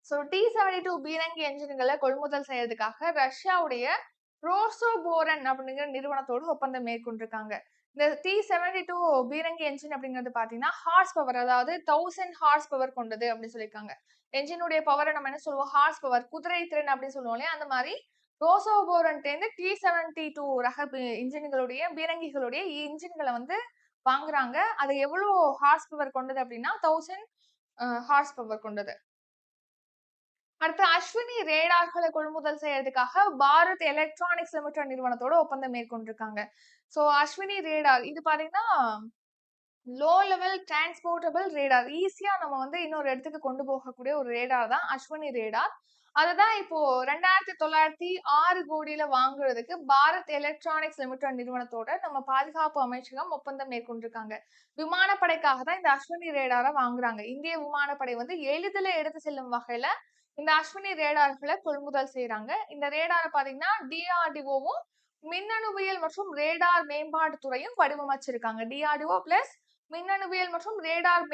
ஸோ T-72 பீரங்கி என்ஜின்களை கொள்முதல் செய்யறதுக்காக ரஷ்யாவுடைய ரோசோபோரன் அப்படிங்கிற நிறுவனத்தோடு ஒப்பந்தம் மேற்கொண்டிருக்காங்க. இந்த T-72 பீரங்கி என்ஜின் அப்படிங்கிறது பாத்தீங்கன்னா ஹார்ஸ் பவர், அதாவது 1000 ஹார்ஸ் பவர் கொண்டது அப்படின்னு சொல்லியிருக்காங்க. என்ஜினுடைய பவரை நம்ம என்ன சொல்லுவோம்? ஹார்ஸ் பவர், குதிரை திறன் அப்படின்னு சொல்லுவோம் இல்லையா? அந்த மாதிரி ரோசோபோரன்ட்டேருந்து T-72 ரக இன்ஜின்களுடைய பீரங்கிகளுடைய இன்ஜின்களை வந்து வாங்குறாங்க. அது எவ்வளவு ஹார்ஸ் பவர் கொண்டது அப்படின்னா 1000 ஹார்ஸ் பவர் கொண்டது. அடுத்து அஸ்வினி ரேடார்களை கொள்முதல் செய்யறதுக்காக பாரத் எலக்ட்ரானிக்ஸ் லிமிடெட் நிறுவனத்தோட ஒப்பந்தம் மேற்கொண்டிருக்காங்க. ஸோ அஸ்வினி ரேடார் இது பாத்தீங்கன்னா லோ லெவல் டிரான்ஸ்போர்ட்டபிள் ரேடார், ஈஸியா நம்ம வந்து இன்னொரு இடத்துக்கு கொண்டு போகக்கூடிய ஒரு ரேடார் தான் அஸ்வினி ரேடார். அதுதான் இப்போ 2,906 கோடியில வாங்குறதுக்கு பாரத் எலக்ட்ரானிக்ஸ் லிமிடெட் நிறுவனத்தோட நம்ம பாதுகாப்பு அமைச்சகம் ஒப்பந்தம் மேற்கொண்டிருக்காங்க. விமானப்படைக்காக தான் இந்த அஸ்வினி ரேடாரை வாங்குறாங்க. இந்திய விமானப்படை வந்து எளிதில் எடுத்து செல்லும் வகையில இந்த அஸ்வினி ரேடார்களை கொள்முதல் செய்யறாங்க. இந்த ரேடாரை பாத்தீங்கன்னா DRDOவும் மின்னணுவியல் மற்றும் ரேடார் மேம்பாட்டு துறையும் வடிவமைச்சிருக்காங்க. DRDO பிளஸ் மின்னணுவியல் மற்றும் ரேடார்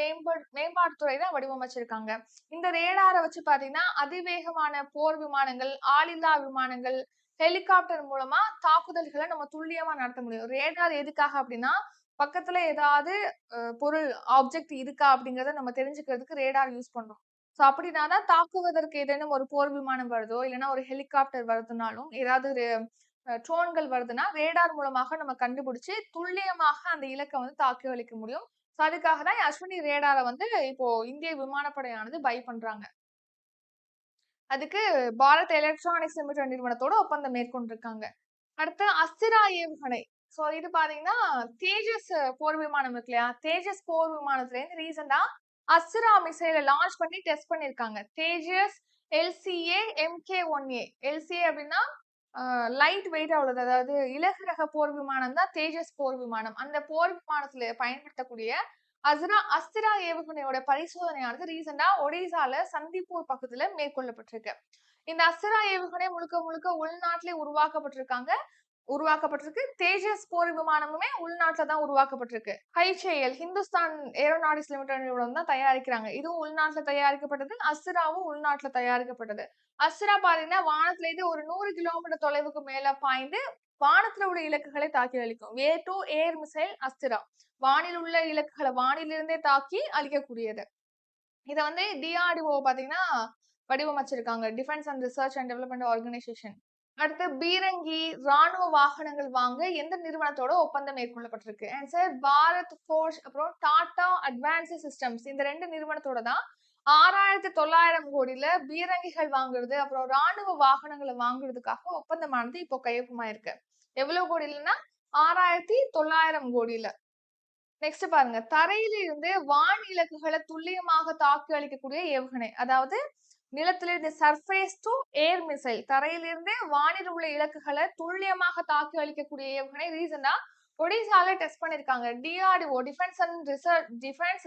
மேம்பாட்டுத்துறை தான் வடிவமைச்சிருக்காங்க. இந்த ரேடாரை வச்சு பாத்தீங்கன்னா அதிவேகமான போர் விமானங்கள், ஆளில்லா விமானங்கள், ஹெலிகாப்டர் மூலமா தாக்குதல்களை நம்ம துல்லியமா நடத்த முடியும். ரேடார் எதுக்காக அப்படின்னா பக்கத்துல ஏதாவது பொருள் ஆப்ஜெக்ட் இருக்கா அப்படிங்கறத நம்ம தெரிஞ்சுக்கிறதுக்கு ரேடார் யூஸ் பண்றோம். சோ அப்படின்னாதான் தாக்குவதற்கு ஏதேனும் ஒரு போர் விமானம் வருதோ இல்லைன்னா ஒரு ஹெலிகாப்டர் வருதுனாலும் ஏதாவது ட்ரோன்கள் வருதுன்னா ரேடார் மூலமாக நம்ம கண்டுபிடிச்சு துல்லியமாக அந்த இலக்கை வந்து தாக்கி அளிக்க முடியும். ஸோ அதுக்காக தான் அஸ்வினி ரேடாரை வந்து இப்போ இந்திய விமானப்படையானது பை பண்றாங்க. அதுக்கு பாரத் எலக்ட்ரானிக்ஸ் லிமிடெட் நிறுவனத்தோட ஒப்பந்தம் மேற்கொண்டிருக்காங்க. அடுத்து அஸ்திரா ஏவுகணை. ஸோ இது பாத்தீங்கன்னா தேஜஸ் போர் விமானம் இருக்கு இல்லையா? தேஜஸ் போர் விமானத்துல இருந்து ரீசெண்டா அஸ்திரா மிசைலை லான்ச் பண்ணி டெஸ்ட் பண்ணிருக்காங்க. தேஜஸ் LCA MK1A. LCA அப்படின்னா லைட் வெயிட்டா உள்ளது, அதாவது இலகு ரக போர் விமானம் தான் தேஜஸ் போர் விமானம். அந்த போர் விமானத்துல பயன்படுத்தக்கூடிய அஸ்திரா ஏவுகணையோட பரிசோதனையானது ரீசெண்டா ஒடிசால சந்திப்பூர் பக்கத்துல மேற்கொள்ளப்பட்டிருக்கு. இந்த அஸ்திரா ஏவுகணை முழுக்க முழுக்க உள்நாட்டிலே உருவாக்கப்பட்டிருக்கு. தேஜஸ் போர் விமானமுமே உள்நாட்டில தான் உருவாக்கப்பட்டிருக்கு. HAL ஹிந்துஸ்தான் ஏரோநாட்டிக்ஸ் லிமிடெட் நிறுவனம் தான் தயாரிக்கிறாங்க. இதுவும் உள்நாட்டுல தயாரிக்கப்பட்டது. அஸ்திராவும் உள்நாட்டுல தயாரிக்கப்பட்டது. அஸ்திரா பாத்தீங்கன்னா வானத்துல இருந்து ஒரு 100 கிலோமீட்டர் தொலைவுக்கு மேல பாய்ந்து வானத்துல உள்ள இலக்குகளை தாக்கி அளிக்கும். Air to air missile Astra. வானில் உள்ள இலக்குகளை வானிலிருந்தே தாக்கி அழிக்கக்கூடியது. இதை வந்து DRDO பாத்தீங்கன்னா வடிவமைச்சிருக்காங்க, defence and research and development organisation. அடுத்து பீரங்கி ராணுவ வாகனங்கள் வாங்க எந்த நிறுவனத்தோட ஒப்பந்தம் மேற்கொள்ளப்பட்டிருக்கு? ஆன்சர் பாரத் ஃபோர்ஸ், அப்புறம் டாடா அட்வான்ஸ்டு சிஸ்டம்ஸ். இந்த 2 நிறுவனத்தோட தான் 6,900 கோடியில பீரங்கிகள் வாங்குறது அப்புறம் ராணுவ வாகனங்களை வாங்குறதுக்காக ஒப்பந்தமானது இப்போ கையொப்பமாயிருக்கு. எவ்வளவு கோடியிலன்னா 6,900 கோடியில. நெக்ஸ்ட் பாருங்க, தரையில இருந்து வான் இலக்குகளை துல்லியமாக தாக்கி அளிக்கக்கூடிய ஏவுகணை, அதாவது நிலத்திலிருந்து சர்ஃபேஸ் டு ஏர் மிசைல், தரையிலிருந்து வானில் உள்ள இலக்குகளை துல்லியமாக தாக்கி அளிக்கக்கூடிய ஏவுகணை ரீசெண்டா ஒடிசால டெஸ்ட் பண்ணிருக்காங்க. DRDO defence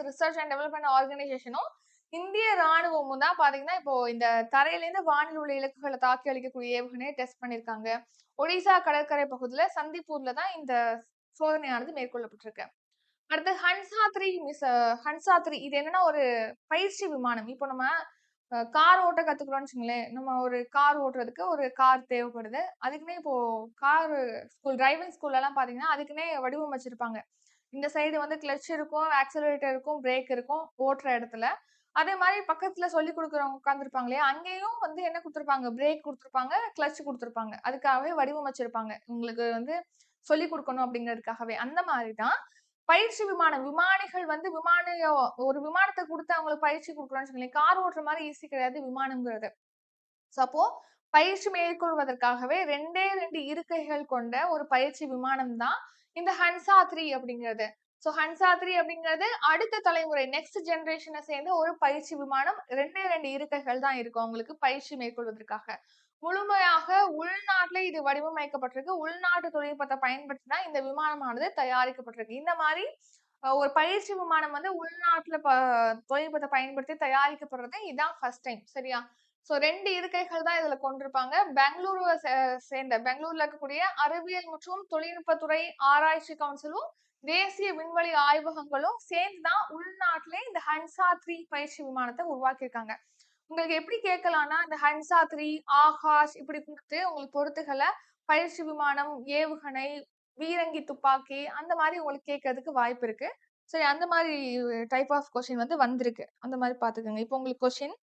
research and development ஆர்கனைசேஷனும் இந்திய ராணுவமும் தான் பாத்தீங்கன்னா இப்போ இந்த தரையிலிருந்து வானில் உள்ள இலக்குகளை தாக்கி அளிக்கக்கூடிய ஏவுகணையை டெஸ்ட் பண்ணிருக்காங்க. ஒடிசா கடற்கரை பகுதியில சந்திப்பூர்ல தான் இந்த சோதனையானது மேற்கொள்ளப்பட்டிருக்கு. அடுத்து ஹன்சா 3 இது என்னன்னா ஒரு பயிற்சி விமானம். இப்போ நம்ம கார் ஓட்ட கத்துக்கிறோம்னு வச்சுக்கங்களேன். நம்ம ஒரு கார் ஓட்டுறதுக்கு ஒரு கார் தேவைப்படுது. அதுக்குன்னே இப்போ கார் ஸ்கூல் டிரைவிங் ஸ்கூல்லலாம் பார்த்தீங்கன்னா, அதுக்குன்னே வடிவமைச்சிருப்பாங்க. இந்த சைடு வந்து கிளட்ச் இருக்கும், ஆக்ஸலரேட்டர் இருக்கும், பிரேக் இருக்கும் ஓட்டுற இடத்துல. அதே மாரி பக்கத்துல சொல்லிக் குடுக்குறவங்க உட்கார்ந்திருப்பாங்க இல்லையா? அங்கேயும் வந்து என்ன குடுத்துருப்பாங்க, பிரேக் குடுத்துருப்பாங்க, கிளட்ச் குடுத்துருப்பாங்க. அதுக்காகவே வடிவமைச்சிருப்பாங்க. உங்களுக்கு வந்து சொல்லிக் குடுக்கணும் அப்படிங்கிறதுக்காகவே. அந்த மாரி தான் பயிற்சி விமானம். விமானிகள் வந்து ஒரு விமானத்த குடுத்து அவங்களுக்கு பயிற்சி குடுக்குறோம்னு வச்சுக்கங்களேன். கார் ஓட்டுற மாரி ஈஸி கிடையாது விமானம்ங்கிறது. ஸோ அப்போ பயிற்சி மேற்கொள்வதற்காகவே 2டே 2 இருக்கைகள் கொண்ட ஒரு பயிற்சி விமானம் தான் இந்த ஹன்சா 3 அப்படிங்கிறது. ஸோ ஹன்சா 3 அப்படிங்கிறது அடுத்த தலைமுறை நெக்ஸ்ட் ஜெனரேஷன சேர்ந்த ஒரு பயிற்சி விமானம். 2டே 2 இருக்கைகள் தான் இருக்கும் அவங்களுக்கு பயிற்சி மேற்கொள்வதற்காக. முழுமையாக உள்நாட்டிலே இது வடிவமைக்கப்பட்டிருக்கு. உள்நாட்டு தொழில்நுட்பத்த பயன்படுத்தி தான் இந்த விமானமானது தயாரிக்கப்பட்டிருக்கு. இந்த மாரி ஒரு பயிற்சி விமானம் வந்து உள்நாட்டுல தொழில்நுட்பத்த பயன்படுத்தி தயாரிக்கப்படுறது இதான் ஃபர்ஸ்ட் டைம். சரியா? ஸோ 2 இருக்கைகள் தான் இதுல கொண்டிருப்பாங்க. பெங்களூருவ சேர்ந்த பெங்களூர்ல இருக்கக்கூடிய அறிவியல் மற்றும் தொழில்நுட்பத்துறை ஆராய்ச்சி கவுன்சிலும், தேசிய விண்வெளி ஆய்வகங்களும் சேர்ந்து தான் உள்நாட்டிலே இந்த ஹன்சா 3 பயிற்சி விமானத்த உருவாக்கியிருக்காங்க. உங்களுக்கு எப்படி கேட்கலாம்னா, இந்த ஹன்சா 3, ஆகாஷ் இப்படி குடுத்து உங்களுக்கு பொறுத்துகள பயிற்சி விமானம், ஏவுகணை, பீரங்கி துப்பாக்கி அந்த மாரி உங்களுக்கு கேட்கறதுக்கு வாய்ப்பு இருக்கு. சரி அந்த மாரி டைப் ஆஃப் கொஸ்டின் வந்து வந்திருக்கு. அந்த மாரி பார்த்துக்கங்க. இப்போ உங்களுக்கு கொஸ்டின்